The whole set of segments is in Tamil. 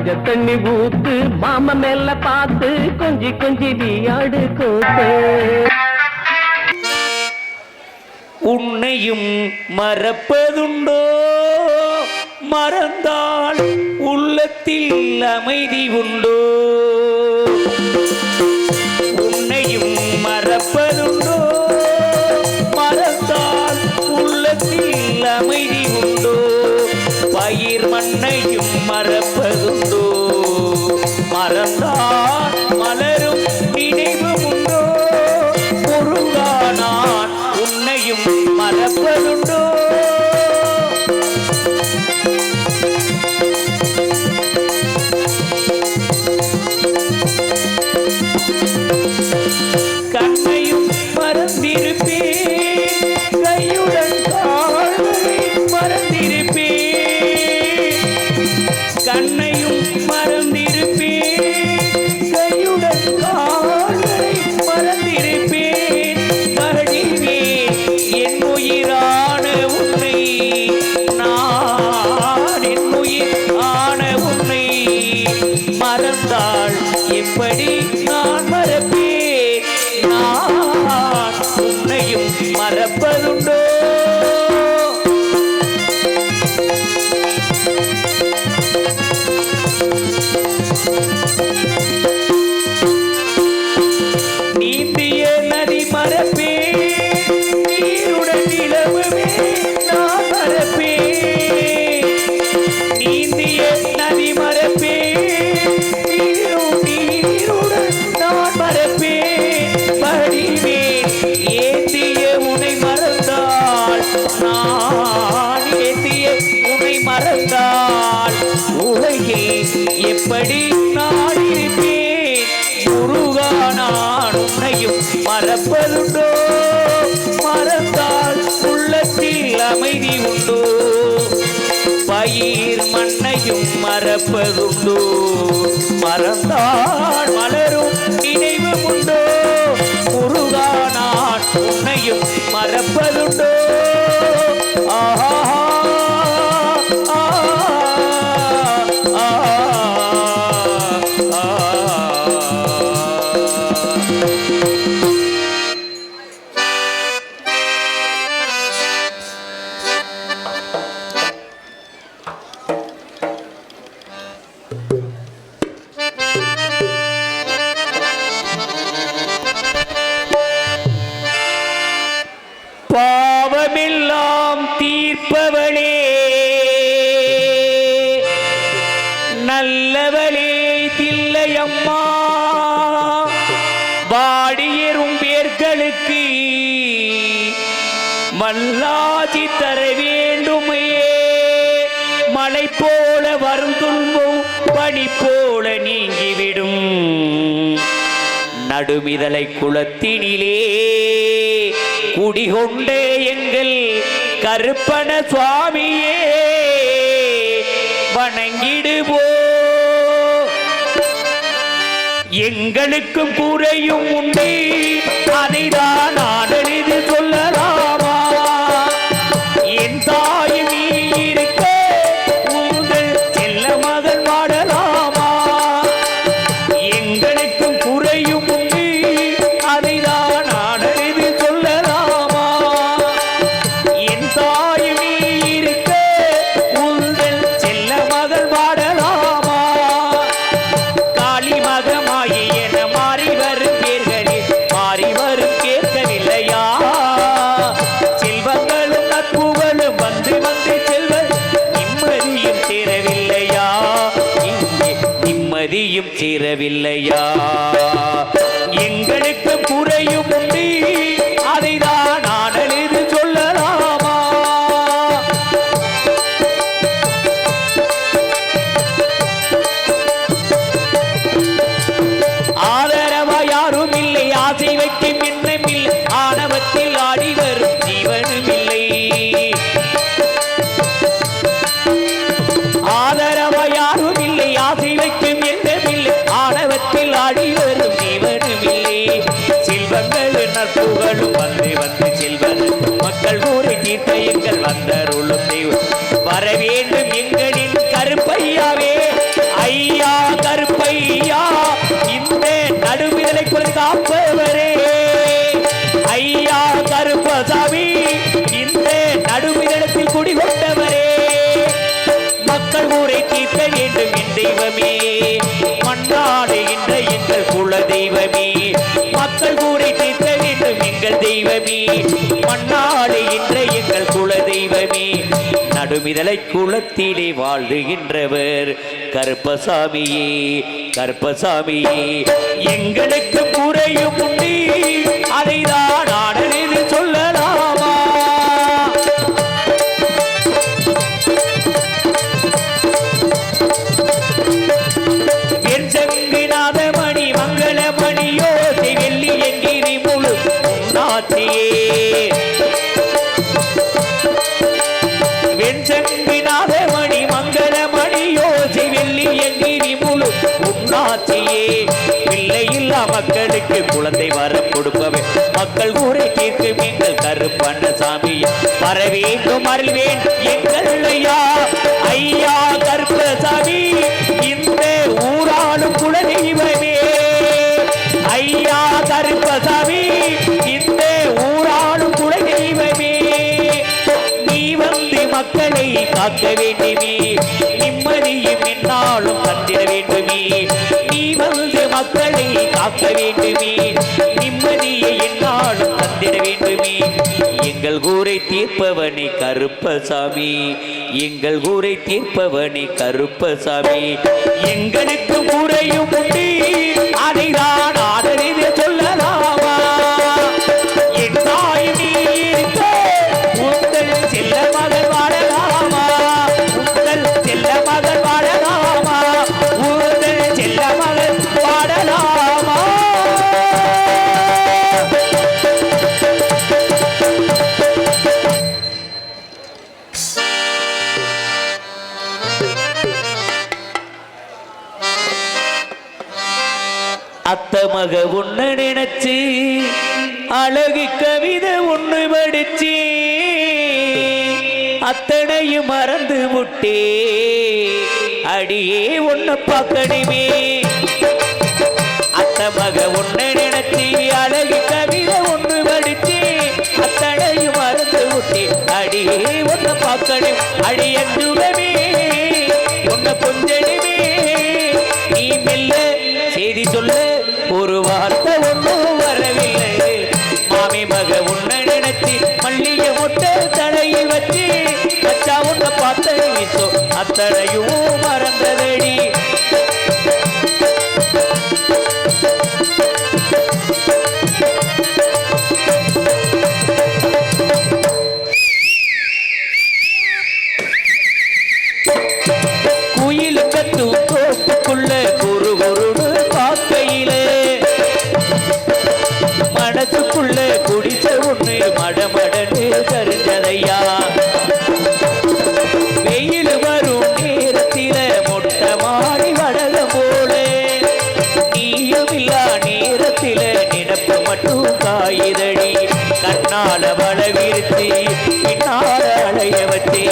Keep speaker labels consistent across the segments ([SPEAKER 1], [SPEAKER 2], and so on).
[SPEAKER 1] மஞ்ச தண்ணி ஊத்து மாம மேல பார்த்து கொஞ்சி கொஞ்சி வியாடு கூத்து.
[SPEAKER 2] உன்னையும் மறப்பதுண்டோ மறந்தால் உள்ளத்தில் அமைதி உண்டோ. உன்னையும் மறப்பதுண்டோ மறந்தால் உள்ளத்தில் அமைதி உண்டோ. பயிர் மண்ணையும் மறப்பதுண்டோ மறந்தால் மலரும் நினைவு உண்டோ. முருகா நான் உன்னையும் மறப்பதுண்டோ. கண்ணையும் மறந்திருப்பேன் கையுடன் காலை மறந்திருப்பேன். கண்ணையும் மறந்திருப்பேன் கையுடன் காலை மறந்திருப்பேன். மறந்திருப்பேன் என் உயிரான உன்னை நான் என் உயிரான உன்னை மறந்தாள் எப்படி நான் மறப்பேன். நான் உன்னையும் மறப்பதுண்டோ. நீந்திய நதி மறப்பேன் நீருடன் நிலவுமே நான் மறப்பேன். நீந்திய நதி மறப்பேன் நீருடன் நான் மறப்பேன். படிவேன் ஏந்திய உன்னை மறந்தால் நான் ஏந்திய உன்னை மறந்தால் உலகில் எப்படி நான் இருப்பேன். முருகா நான் உன்னையும் மறப்பதுண்டோ மறந்தால் உள்ளத்தில் அமைதி உண்டோ. பயிர் மண்ணையும் மறப்பதுண்டோ மறந்தால் மலரும் நினைவு உண்டோ. முருகா நான் உன்னையும் மறப்பதுண்டோ. ஆஹா பாவமெல்லாம் தீர்ப்பவளே நல்லவளே தில்லையம்மா. வாடியரும் பேர்களுக்கு மல்லாதி தர வேண்டுமே. மலை போல வரும் துன்பம் பனி போல நீங்கிவிடும். நடுமிதலை குளத்தினிலே குடிகொண்ட எங்கள் கருப்பண சுவாமியே வணங்கிடுவோ. எங்களுக்கும் குறையும் உண்டு அதைதான் நான் எழுதி சொல்லலாமா. என் தாய் நீ இருக்க உங்கள் செல்ல மகன் வாடலாமா. எங்களுக்கும் குறையும் உண்டு அதைதான் நான் எழுதி சொல்லலாமா. என் தாய் நீ இருக்க உங்கள் செல்ல மகன் வாடலாமா. காளி மகமாயி என மாறி வரும் பேர்களில் மாறி வரும் கேட்கவில்லையா. செல்வங்களும் நட்புகளும் வந்து வந்து செல்வ நிம்மதியும் சேரவில்லையா. இங்கே நிம்மதியும் சேரவில்லையா. எங்களுக்கு குறையும் உண்டு அதைதான் நான் எழுதி சொல்லலாமா. ஆதரவா யாரும் இல்லை ஆசை வைக்கும் எண்ணமில்லை. ஆணவத்தில் ஆடி வரும் ஜீவனும் இல்லை. ஆதரவா யாரும் இல்லை ஆசை வைக்கும் எண்ணமில்லை. ஆணவத்தில் ஆடி வரும் ஜீவனும் இல்லை. செல்வங்கள் நட்புகளும் வந்து வந்து செல்வன் மக்கள் ஊரை தீர்த்த எங்கள் வந்தருளும் தெய்வம் வர வேண்டும் எங்களின் கருப்பையாவே ஐயா. கருப்பசாமி இந்த நடுமிதத்தில் குடிகொண்டவரே மக்கள் ஊரை தீர்க்க வேண்டும் என் தெய்வமே மண்ணாடுகின்ற எங்கள் குல தெய்வமே மக்கள் ஊரை தீர்க்க வேண்டும் எங்கள் தெய்வமே மண்ணாடுகின்ற எங்கள் குல தெய்வமே நடுமிதலை குளத்திலே வாழ்கின்றவர் கருப்பசாமியே கருப்பசாமியே எங்களுக்கு குறையும் உண்டு அதைதான் ஆடலில் சொல்லலாமா என் செங்கினாத மணி மங்கள மணியோ வெள்ளி எங்கிரி முழு உன்னாட்சியே வெண்செங்கினாத மணி மங்கள மணியோ வெள்ளி எங்கிரி முழு உன்னாட்சியே பிள்ளை இல்லா மக்களுக்கு குழந்தை வரம் கொடுப்பவே மக்கள் ஊரை தீர்க்கும் எங்கள் கருப்பண்ணசாமி வரவேண்டும் அருள்வேன் எங்கள் ஐயா கருப்பசாமி இந்த ஊராளும் குலதெய்வமே ஐயா கருப்பசாமி இந்த ஊராளும் குலதெய்வமே நீ வந்து மக்களை காக்க வேண்டுமே நிம்மதியும் என்னாலும் தந்திட வேண்டுமே நீ வந்து மக்களை காக்க வேண்டுமே நிம்மதியை என்னாலும் தந்திட வேண்டுமே எங்கள் ஊரை தீர்ப்பவனே கருப்பசாமி எங்கள் ஊரை தீர்ப்பவனே கருப்பசாமி எங்களுக்கு ஊரையும் உண்டு அதைதான் ஆடலில் சொல்லலாமா என் தாய் நீ இருக்க உங்கள் செல்ல மகள் வாழலாமா உங்கள் செல்ல மகள் வாழலாமா உங்கள் செல்ல மகள் வாழலாமா அத்த மக உன்ன நினைச்சு அழகு கவிதை ஒண்ணு படிச்சு அத்தனையும் மறந்து விட்டே அடியே ஒண்ணு பார்க்கணுமே அத்த மக உன்ன நினைச்சு அழகு கவிதை ஒண்ணு படிச்சு அத்தனையும் மறந்து விட்டே அடியே ஒண்ணு பார்க்கணும் அடியஞ்சுகமே ஒன்ன கொஞ்சனுமே நீ மெல்ல செய்தி சொல்ல ஒரு வார்த்தை ஒன்றும் வரவில்லை மாமி மக உன்னை நினைச்சு மல்லிகை மொட்டை தலையில் வச்சு வச்சா உன்னை பார்த்த வீசோ அத்தனையும் மறந்ததடி குயில் கத்தும் தோப்புக்குள்ள குரு குருன்னு பார்க்கையிலே மனசுக்குள்ள குடிச்ச ஒண்ணு மடமடன்னு கருஞ்சதையா வெயில் வரும் நேரத்தில மொட்டை மாடி வடக போல நீயும் இல்லா நேரத்தில நினப்பு மட்டும் காயுதடி கண்ணால வளவிருத்தி பின்னால அலைய வச்சே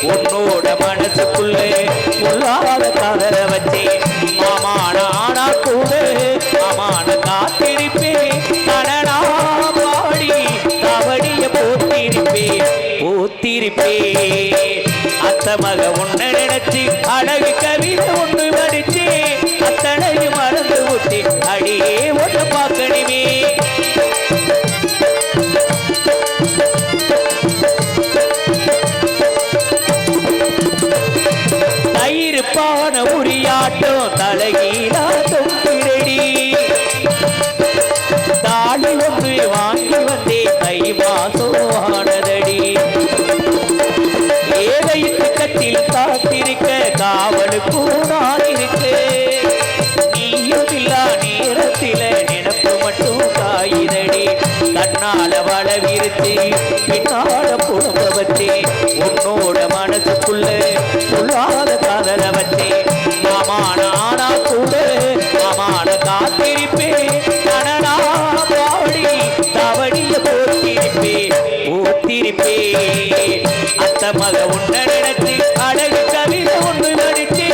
[SPEAKER 2] உன்னோட மனசுக்குள்ள உள்ளாத கதற வச்சே மாமான ஆனா கூட மாமான காத்திருப்பே கனடா பாடி கபடிய போத்திருப்பே அத்த மக உன்னை நினைச்சு அழகு கவிதை ஒண்ணு படிச்சு அத்தனையும் மறந்து விட்டு அடியே ஒண்ணு பார்க்கணுமே தயிர்ப்பான உரியாட்டம் தலைகீழா தொங்கிரடி தாலி ஒன்று வாங்கி வந்தே தை மாசம் ஆனதடி ஏதைத்து கட்டில் காத்திருக்க காவலுக்கு நான் இருக்கு நீயும் இல்லா நேரத்தில நினப்பு மட்டும் காயுதடி கண்ணால வளவிருத்தி பின்னால புலம்ப வச்சே உன்னோட மனசுக்குள்ள உள்ளாத காதல வச்சே மாமான ஆனா கூட மாமான காத்திருப்பே கனடா பாடி தவடிய போத்திருப்பே அத்த மக உன்னை நினைச்சு அழகு கவிதை ஒன்று நடிச்சு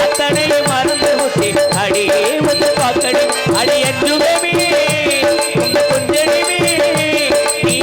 [SPEAKER 2] அத்தனையை மறந்து விட்டு அடியே வந்து பார்க்கணும் அடி என்றுமே உங்க கொஞ்சமே நீ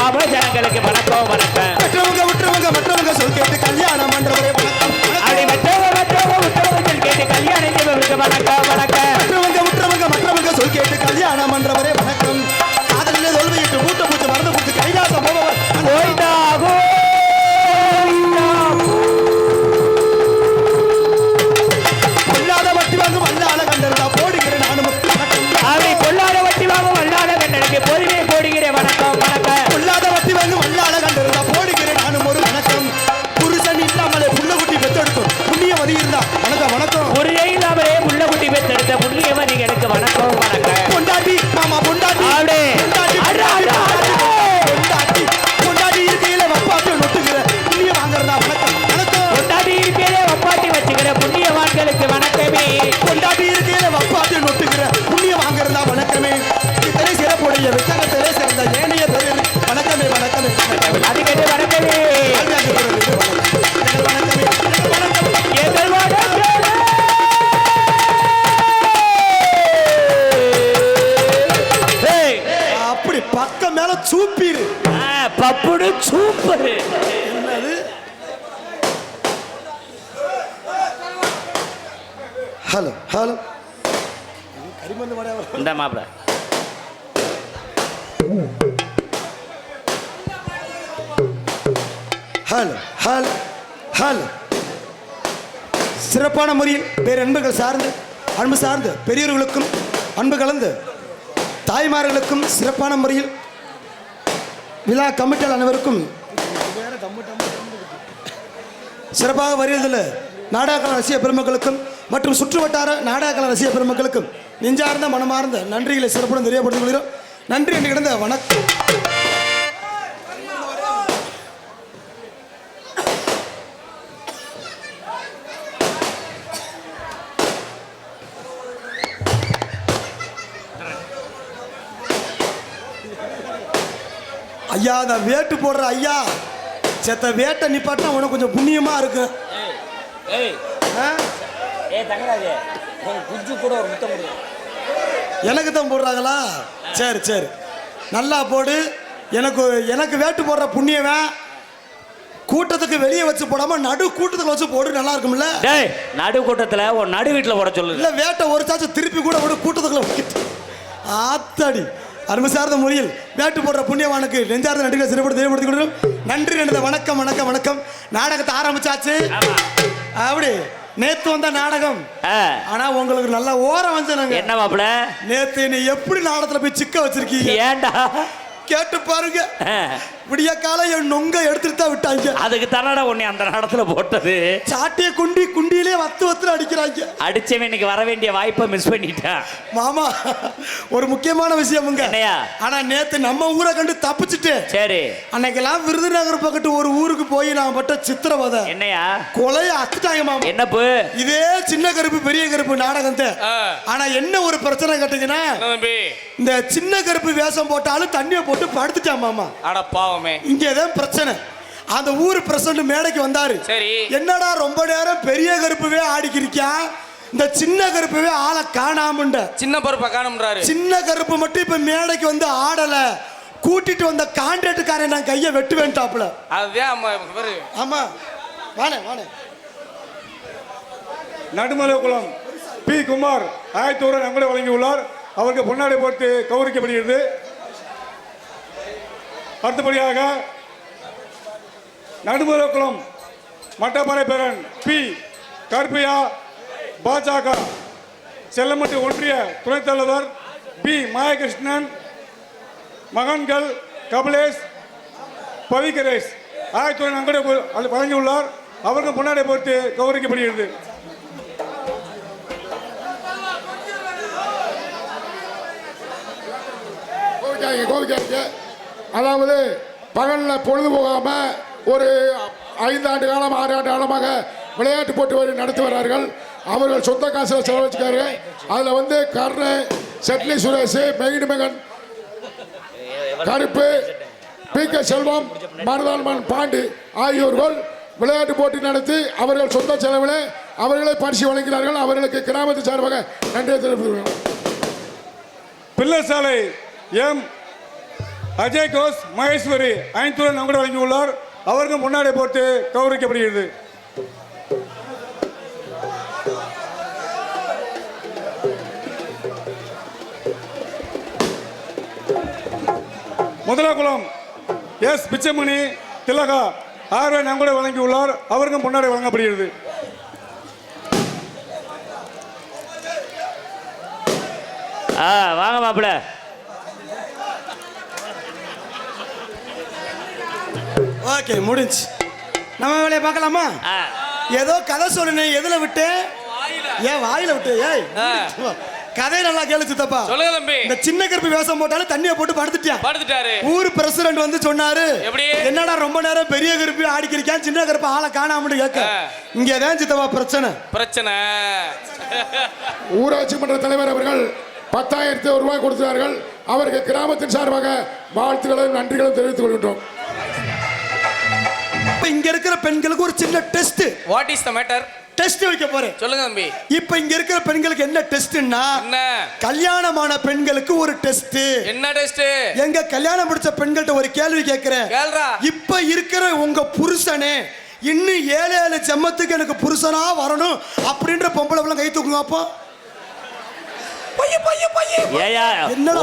[SPEAKER 2] மாமல ஜனங்களுக்கு வணக்கம் வணக்கம்.
[SPEAKER 3] மற்றவங்க சொல் கேட்டு கல்யாணம் பண்றவரே வணக்கம்.
[SPEAKER 2] அப்படி மற்றவங்க சொல் கேட்டு கல்யாணம் செய்பவருக்கு வணக்கம் வணக்கம்.
[SPEAKER 3] மற்றவங்க சொல் கேட்டு கல்யாணம் பண்றவரே வணக்கம். காதலிலே தோல்வியிட்டு மூட்டை பூச்சி மறந்து பூச்சி கைலாசம் போபவர்
[SPEAKER 2] கோயிந்தா
[SPEAKER 3] பொல்லாத வட்டி வாங்கும் வல்லால கண்டிருந்தா போடுகிறேன் நானும் வணக்கம்.
[SPEAKER 2] அப்படி பொல்லாத வட்டி வாங்கும் வல்லாத கண்டனுக்கு பொதுவே போடுகிறேன் வணக்கம் வணக்கம்.
[SPEAKER 3] பொல்லாத வட்டி வாங்கும் வல்லால கண்டிருந்தா போடுகிறேன் நானும் ஒரு வணக்கம். புருஷன் இல்லாமலே புள்ள குட்டி பெத்தெடுக்கும் புண்ணியவதி இருந்தா வணக்கம் வணக்கம்.
[SPEAKER 2] ஒரு இல்லாமலே புள்ள குட்டி பெத்தெடுத்த புண்ணியவதிகளுக்கு வணக்கம் வணக்கம்.
[SPEAKER 3] பொண்டாட்டி மாமா பொண்டாட்டி
[SPEAKER 2] அப்படியே
[SPEAKER 3] பொண்டாட்டி இருக்கையில வப்பாட்டி நொட்டுகிற புண்ணிய வாங்குறதா வணக்கம் வணக்கம்.
[SPEAKER 2] பொண்டாட்டி இருக்கையில வப்பாட்டி வச்சுக்கிற புண்ணியவான்களுக்கு வணக்கமே.
[SPEAKER 3] பொண்டாட்டி இருக்கையில வப்பாட்டி நொட்டுகிற புண்ணிய வாங்குறதா வணக்கமே. இத்தனை சிறப்புடைய விசாரத்திலே சிறந்த ஏனைய பெரியர் வணக்கமே வணக்கமே.
[SPEAKER 2] அதுக்கே வணக்கமே
[SPEAKER 3] வணக்கமே
[SPEAKER 2] எங்கள் வணக்கம்.
[SPEAKER 3] அப்படி பக்கம் மேல சூப்பிரு
[SPEAKER 2] பப்புடு சூப்பர்.
[SPEAKER 3] என்னது ஹலோ ஹலோ கரிமந்து வட
[SPEAKER 2] இந்த மாப்பிள
[SPEAKER 3] ஹலோ ஹலோ ஹலோ சிறப்பான முறையில் வேறு அன்புகள் சார்ந்து அன்பு சார்ந்து பெரியவர்களுக்கும் அன்பு கலந்து தாய்மார்களுக்கும் சிறப்பான முறையில் விழா கமிட்டியாளர் அனைவருக்கும் சிறப்பாக வருவதில் நாடகக்கலை ரசிக பெருமக்களுக்கும் மற்றும் சுற்றுவட்டார நாடகக்கலை ரசிக பெருமக்களுக்கும் நெஞ்சார்ந்த மனமார்ந்த நன்றிகளை சிறப்புடன் தெரியப்படுத்திக் கொள்கிறோம். நன்றி என்று கிடந்த வணக்கம். ஐயா அந்த வேட்டு போடுற ஐயா செத்த வேட்டை நிப்பாட்டினா உனக்கு கொஞ்சம் புண்ணியமா இருக்கு. எனக்கு தான் போடுறாங்களா? சரி சரி நல்லா போடு. எனக்கு வேட்டு போடுற புண்ணியவன் கூட்டத்துக்கு வெளியே வச்சு போடாம நடு கூட்டத்துக்கு வச்சு போடு, நல்லா இருக்கும்ல.
[SPEAKER 2] நடு கூட்டத்துல ஒரு நடு வீட்டுல போட சொல்லு. இல்ல
[SPEAKER 3] வேட்டை ஒரு சாச்சு திருப்பி கூட ஒரு கூட்டத்துக்குள்ள ஆத்தாடி அருமை சார்ந்த முறையில் வேட்டு போடுற புண்ணியவானுக்கு நெஞ்சார்ந்த நன்றிகளை சிறப்பு தெரியப்படுத்திக் கொள்கிறோம். நன்றி நன்றி வணக்கம் வணக்கம் வணக்கம். நாடகத்தை ஆரம்பிச்சாச்சு. அப்படி நேத்து வந்த நாடகம் ஆனா உங்களுக்கு நல்ல ஓரம் வந்து
[SPEAKER 2] என்ன மாப்பிள
[SPEAKER 3] நேத்து நீ எப்படி நாடகத்துல போய் சிக்க வச்சிருக்கீங்க
[SPEAKER 2] ஏண்டா
[SPEAKER 3] கேட்டு பாருங்க. விடிய காலம் என் நொங்க எடுத்துட்டு தான் விட்டாங்க.
[SPEAKER 2] அதுக்கு தானடா உன்னை அந்த நடத்துல போட்டது.
[SPEAKER 3] சாட்டிய குண்டியிலே வத்து அடிக்கிறாங்க.
[SPEAKER 2] அடிச்சவன் இன்னைக்கு வர வேண்டிய வாய்ப்பை மிஸ் பண்ணிட்டான்
[SPEAKER 3] மாமா. ஒரு முக்கியமான விஷயம் என்னையா, ஆனா நேத்து நம்ம ஊரை கண்டு தப்பிச்சுட்டு சரி அன்னைக்கெல்லாம் விருதுநகர் பக்கத்து ஒரு ஊருக்கு போய் நான் பட்ட சித்திரவதை என்னையா கொலைய அத்துட்டாங்க மாமா. என்னப்பு இதே சின்ன கருப்பு பெரிய கருப்பு நாடகம். ஆனா என்ன ஒரு பிரச்சனை கேட்டீங்கன்னா இந்த சின்ன கருப்பு வேஷம் போட்டாலும் தண்ணியை போட்டு படுத்துட்டான் மாமா. இங்கதான் பிரச்சனை. அந்த ஊர் பிரசிடண்ட் மேடைக்கு வந்தாரு. சரி என்னடா ரொம்ப நேரம் பெரிய கருப்புவே ஆடிக்கிறியா, இந்த சின்ன கருப்புவே ஆளை காணாம சின்ன பருப்பை காணாமன்றாரு. சின்ன கருப்பு மட்டும் இப்ப மேடைக்கு வந்து ஆடல, கூட்டிட்டு வந்த கான்ட்ராக்டுக்காரன் நான் கையை வெட்டு வேண்டாப்ல. ஆமா வானே வானே.
[SPEAKER 4] நடுமலைக்குளம் பி குமார் 1000 நன்கொடை வழங்கியுள்ளார். அவருக்கு பொன்னாடை போட்டு கௌரவிக்கப்படுகிறது. அடுத்தபடியாக நடுமலைக்குளம் மட்டப்பாறை பேரன் பி கருப்பையா பாஜக செல்லமட்டி ஒன்றிய துணைத் தலைவர் பி மாயகிருஷ்ணன் மகன்கள் கபிலேஷ் பவிகரேஷ் 1000 நன்கொடை வழங்கியுள்ளார். அவருக்கு பொன்னாடை போட்டு கௌரவிக்கப்படுகிறது.
[SPEAKER 5] அதாவது பகலில் பொழுது போகாமல் ஒரு 5 ஆண்டு காலம் 6 ஆண்டு காலமாக விளையாட்டு போட்டி நடத்தி வர்றார்கள். அவர்கள் சொந்த காசில் செலவழிச்சுக்காரு. அதில் வந்து கர்ணன், செட்லி சுரேஷ், மெகிடி மகன் கருப்பு, PK செல்வம், மருதான்மன் பாண்டி ஆகியோர்கள் விளையாட்டு போட்டி நடத்தி அவர்கள் சொந்த செலவில் அவர்களை பரிசு வழங்கினார்கள். அவர்களுக்கு கிராமத்து சார்பாக நன்றியை தெரிவித்துள்ளனர்.
[SPEAKER 4] பிள்ளைசாலை எம் அஜய் கோஷ் மகேஸ்வரி 5 ரூபாய் நம்முடைய வழங்கியுள்ளார். அவருக்கு முன்னாடி போட்டு கௌரவிக்கப்படுகிறது. முதலாக்குளம் எஸ் பிச்சமணி திலகா 6 ரூபாய் நம்முடைய வழங்கியுள்ளார். அவருக்கும் முன்னாடி வழங்கப்படுகிறது.
[SPEAKER 2] வாங்க மாப்பிள.
[SPEAKER 3] ஓகே, முடிஞ்சு. நம்ம வேலையை பார்க்கலாமா? ஏதோ கதை சொல்லுனேன், எதுல விட்டு? ஏன் வாயில விட்டு? ஏய், கதை நல்லா கேளு சித்தப்பா.
[SPEAKER 6] சொல்லுங்க தம்பி.
[SPEAKER 3] இந்த சின்ன கருப்பு வேஷம் போட்டாலும் தண்ணியை போட்டு படுத்துட்டாரு. ஊர் பிரசிடண்ட் வந்து சொன்னாரு, என்னடா ரொம்ப நேரம் பெரிய கருப்பி ஆடிக்கிறேன், சின்ன கருப்பு ஆளை காணாம கேட்க. இங்கதான் சித்தப்பா பிரச்சனை.
[SPEAKER 5] ஊராட்சி மன்ற தலைவர் அவர்கள் 10,000 ரூபாய் கொடுத்தார்கள். அவருக்கு கிராமத்தின் சார்பாக வாழ்த்துக்களும் நன்றிகளும் தெரிவித்துக் கொள்கின்றோம்.
[SPEAKER 3] இங்க இருக்கிற பெண்களுக்கு ஒரு சின்ன test.
[SPEAKER 6] What is the matter?
[SPEAKER 3] Test வைக்க போறேன்.
[SPEAKER 6] சொல்லுங்க தம்பி.
[SPEAKER 3] இப்ப இங்க இருக்கிற பெண்களுக்கு என்ன டெஸ்ட்னா,
[SPEAKER 6] என்ன?
[SPEAKER 3] கல்யாணமான பெண்களுக்கு ஒரு டெஸ்ட்.
[SPEAKER 6] என்ன டெஸ்ட்?
[SPEAKER 3] எங்க கல்யாணம் முடிச்ச பெண்கள்ட்ட ஒரு கேள்வி கேக்குறேன்.
[SPEAKER 6] கேளுடா.
[SPEAKER 3] இப்ப இருக்கிற உங்க புருஷனே இன்னும் 7 ஜென்மத்துக்கு எனக்கு புருஷனா வரணும் அப்படின்ற பொம்பளை எல்லாம் கை தூக்குங்க. அப்போ என்னடா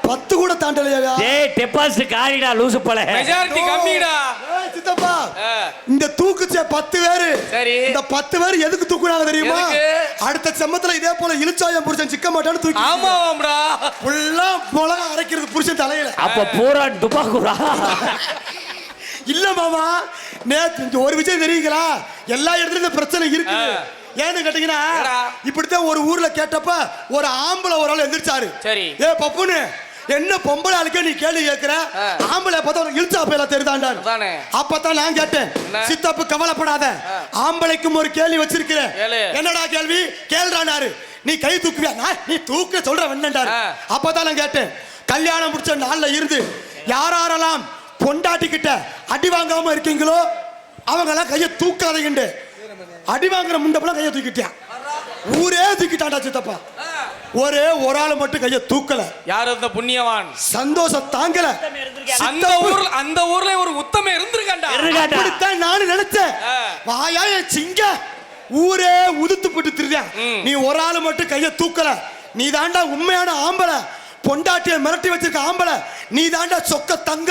[SPEAKER 3] 10 கூட தாண்டலையா?
[SPEAKER 2] டேய் டெபாசிட் காரிடா லூசு போல.
[SPEAKER 6] மெஜாரிட்டி கம்மிடா.
[SPEAKER 3] சித்தப்பா, இந்த தூக்குச்ச 10 பேரு.
[SPEAKER 6] சரி.
[SPEAKER 3] இந்த 10 பேர் எதுக்கு தூக்குறாங்க தெரியுமா? அடுத்த செம்மத்துல இதே போல இழுச்சாயம் புருஷன் சிக்க மாட்டான்னு தூக்கி.
[SPEAKER 6] ஆமாம்டா.
[SPEAKER 3] ஃபுல்லா மிளகா அரைக்கிறது புருஷன் தலையில.
[SPEAKER 2] அப்ப பூரா துபாக்குறா.
[SPEAKER 3] இல்ல மாமா, நேத்து ஒரு விஷயம் தெரியுங்களா? எல்லா இடத்துலயும் இந்த பிரச்சனை இருக்கு. ஏன்னு கேட்டீங்கன்னா, இப்படித்தான் ஒரு ஊர்ல கேட்டப்ப ஒரு ஆம்பளை ஒரு ஆள் எந்திரிச்சாரு.
[SPEAKER 6] சரி.
[SPEAKER 3] ஏ பப்புனு, என்ன பொம்பளை ஆளுக்கே நீ கேள்வி கேட்கிற? ஆம்பளை பார்த்தா உனக்கு இழுச்சா போயில தெரியுதாண்டாரு. அப்பதான் நான் கேட்டேன், சித்தப்பு கவலைப்படாத, ஆம்பளைக்கும் ஒரு கேள்வி வச்சிருக்கிறேன். என்னடா கேள்வி? கேள்றானாரு. நீ கை தூக்குவியா? நீ தூக்க சொல்ற வேண்டாரு. அப்பதான் நான் கேட்டேன், கல்யாணம் முடிச்ச நாள்ல இருந்து யாரெல்லாம் பொண்டாட்டிக்கிட்ட அடி வாங்காம இருக்கீங்களோ அவங்க எல்லாம் கையை தூக்காதீங்க. அடி வாங்குற முண்டப்பெல்லாம் கையை தூக்கிட்டான். ஊரே தூக்கிட்டான்டா சித்தப்பா. ஒரே ஒரு ஆளு மட்டும் கையை தூக்கல.
[SPEAKER 6] யார் அந்த புண்ணியவான்?
[SPEAKER 3] சந்தோஷம் தாங்கல.
[SPEAKER 6] அந்த ஊர்ல ஒரு உத்தம இருந்திருக்கான்டா.
[SPEAKER 3] அப்படித்தான் நானும் நினைச்சேன். வாயா சிங்க, ஊரே உதுத்து போட்டு திரியா. நீ ஒரு ஆளு மட்டும் கையை தூக்கல. நீ தாண்டா உண்மையான ஆம்பளை. பொண்டாட்டியை மிரட்டி வச்சிருக்க ஆம்பளை நீ தாண்டா. சொக்க தங்க,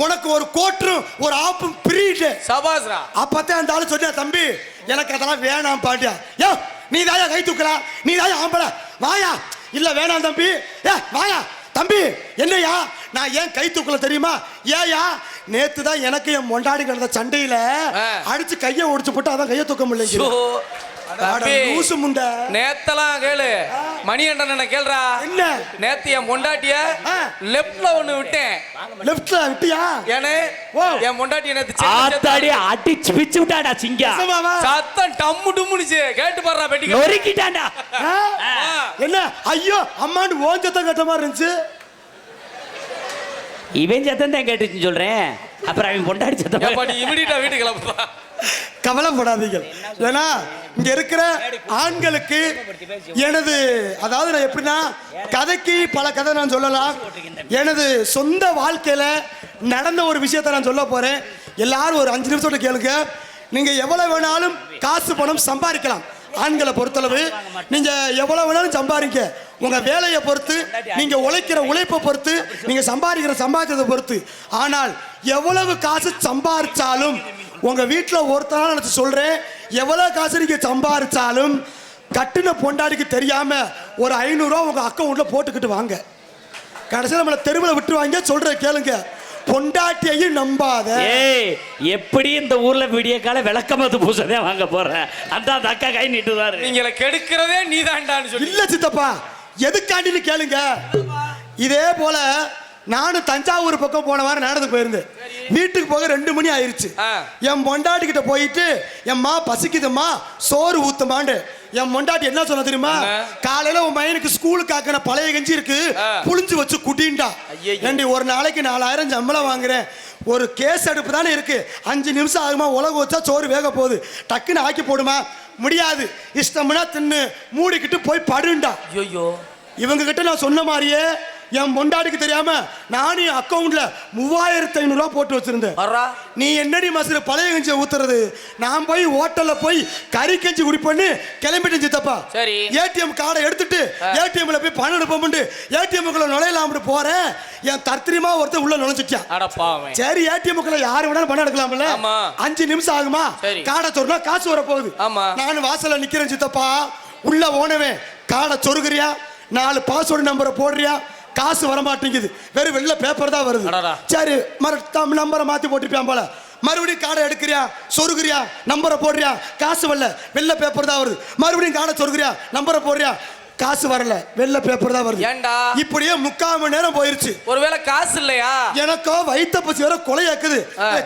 [SPEAKER 3] உனக்கு ஒரு கோட்டும் ஒரு ஆப்பும் பிரீடு.
[SPEAKER 6] சபாஸ்ரா.
[SPEAKER 3] அப்பதான் அந்த ஆளு சொன்ன, தம்பி எனக்கு அதெல்லாம் வேணாம் பாட்டியா. யோ நீ தாயா கை தூக்கலா? நீ தாயா ஆம்பளை? வாயா. இல்ல வேணாம் தம்பி. ஏ வாயா தம்பி. என்னையா நான் ஏன் கை தூக்கல தெரியுமா? ஏயா நேத்து தான் எனக்கு என் மொண்டாடி கிடந்த சண்டையில அடிச்சு கையை ஒடிச்சு போட்டு அதான் கையை தூக்க முடியல.
[SPEAKER 6] நேத்தலாம் கேளு, மணி அண்ணன் கேளுடா. என்ன நேத்து என் பொண்டாட்டிய லெப்ட்ல ஒண்ணு விட்டேன்.
[SPEAKER 3] லெப்ட்ல விட்டியா?
[SPEAKER 6] ஏனே என் பொண்டாட்டிய நேத்து
[SPEAKER 2] ஆத்தாடி அடிச்சு பிச்சு விட்டாடா சிங்கா.
[SPEAKER 6] சத்தம் டம்மு டும்முனுச்சு. கேட்டு பாறா பெட்டி
[SPEAKER 2] நொறுக்கிட்டான்டா.
[SPEAKER 3] என்ன ஐயோ அம்மான்னு ஓன் சத்தம் கேட்ட மாதிரி இருந்துச்சு.
[SPEAKER 2] இவன் சத்தம் தான் கேட்டுச்சுன்னு சொல்றேன். அப்புறம் அவன் பொண்டாடி சத்தம்.
[SPEAKER 6] இமிடியட்டா வீட்டுக்கு கிளம்புப்பா.
[SPEAKER 3] கவலைப்படாதீங்க. ஏன்னா இங்க இருக்கிற ஆண்களுக்கு எனது, அதாவது நான் எப்படின்னா கதைக்கு பல கதை நான் சொல்லலாம். எனது சொந்த வாழ்க்கையில நடந்த ஒரு விஷயத்தை நான் சொல்ல போறேன். எல்லாரும் ஒரு 5 நிமிஷம் கேளுங்க. நீங்க எவ்வளவு வேணாலும் காசு பணம் சம்பாதிக்கலாம். ஆண்களை பொறுத்தளவு நீங்க எவ்வளவு வேணாலும் சம்பாதிக்க. உங்க வேலையை பொறுத்து, நீங்க உழைக்கிற உழைப்பை பொறுத்து, நீங்க சம்பாதிக்கிற சம்பாதிச்சதை பொறுத்து. ஆனால் எவ்வளவு காசு சம்பாதிச்சாலும் உங்க வீட்டில் ஒருத்தனால நினைச்சு சொல்றேன், எவ்வளவு காசு நீங்க சம்பாதிச்சாலும் கட்டுன பொண்டாடிக்கு தெரியாம ஒரு 500 ரூபா உங்க அக்கௌண்ட்ல போட்டுக்கிட்டு வாங்க. கடைசியில் நம்மளை தெருவில் விட்டுருவாங்க. சொல்ற கேளுங்க, பொண்டாட்டியையும் நம்பாத.
[SPEAKER 2] எப்படி இந்த ஊர்ல விடிய கால விளக்கமத்து பூசதே வாங்க போறேன். அந்த அக்கா கை நீட்டுவாரு.
[SPEAKER 6] நீங்கள கெடுக்கிறதே நீதான்டான்னு சொல்லி.
[SPEAKER 3] இல்ல சித்தப்பா, எதுக்காண்டின்னு கேளுங்க. இதே போல நானும் தஞ்சாவூர் பக்கம் போன வாரம் நடந்து போயிருந்தேன். வீட்டுக்கு போக 2 மணி ஆயிருச்சு. என் பொண்டாட்டி கிட்ட போயிட்டு, எம்மா பசிக்குதும்மா சோறு ஊத்துமாண்டு. என் பொண்டாட்டி என்ன சொன்ன தெரியுமா? காலையில உன் பையனுக்கு ஸ்கூலுக்கு ஆக்கின பழைய கஞ்சி இருக்கு, புளிஞ்சு வச்சு குட்டின்டா. ஏண்டி ஒரு நாளைக்கு 4000 சம்பளம் வாங்குறேன், ஒரு கேஸ் அடுப்பு தானே இருக்கு, 5 நிமிஷம் ஆகுமா, உலக வச்சா சோறு வேக போகுது, டக்குன்னு ஆக்கி போடுமா? முடியாது, இஷ்டம்னா தின்னு மூடிக்கிட்டு போய் படுண்டா.
[SPEAKER 6] ஐயோ,
[SPEAKER 3] இவங்க கிட்ட நான் சொன்ன மாதிரியே என் பொண்டாடிக்கு தெரியாம நானும் என் அக்கௌண்ட்ல 3500 ரூபா போட்டு வச்சிருந்தேன். நீ என்னடி மாசு பழைய கஞ்சியை ஊத்துறது? நான் போய் ஹோட்டல்ல போய் கறி கஞ்சி குடிப்பண்ணு கிளம்பிட்டேன் சித்தப்பா.
[SPEAKER 6] சரி.
[SPEAKER 3] ஏடிஎம் கார்டை எடுத்துட்டு ஏடிஎம்ல போய் பணம் எடுப்போம்னு ஏடிஎம்குள்ள நுழையலாம்னு போறேன். என் தர்த்திரியமா ஒருத்தர் உள்ள நுழைஞ்சிட்டான். சரி ஏடிஎம்குள்ள யாரு வேணாலும் பணம் எடுக்கலாம்ல. 5 நிமிஷம் ஆகுமா? காடை சொன்னா காசு வர போகுது. நான் வாசல்ல நிக்கிறேன் சித்தப்பா. உள்ள போனவன் காடை சொருகிறியா, 4 பாஸ்வேர்டு நம்பரை போடுறியா, காசு வர மாட்டேங்குது. வெறும் வெள்ளை பேப்பர் தான் வருது. சரி நம்பரை மாத்தி போட்டுப்பான் போல. மறுபடியும் காடை எடுக்கிறியா, சொருகிறியா, நம்பரை போடுறியா, காசு வரல, வெள்ளை பேப்பர் தான் வருது. மறுபடியும் காடை சொருகிறியா, நம்பரை போடுறியா, காசு வரல, வெள்ளை பேப்பர் தான் வருது.
[SPEAKER 6] ஏண்டா
[SPEAKER 3] இப்படியே 3/4 மணி நேரம் போயிருச்சு.
[SPEAKER 6] ஒருவேளை காசு இல்லையா?
[SPEAKER 3] எனக்கோ வயித்த பசி வேற கொலையாக்குது.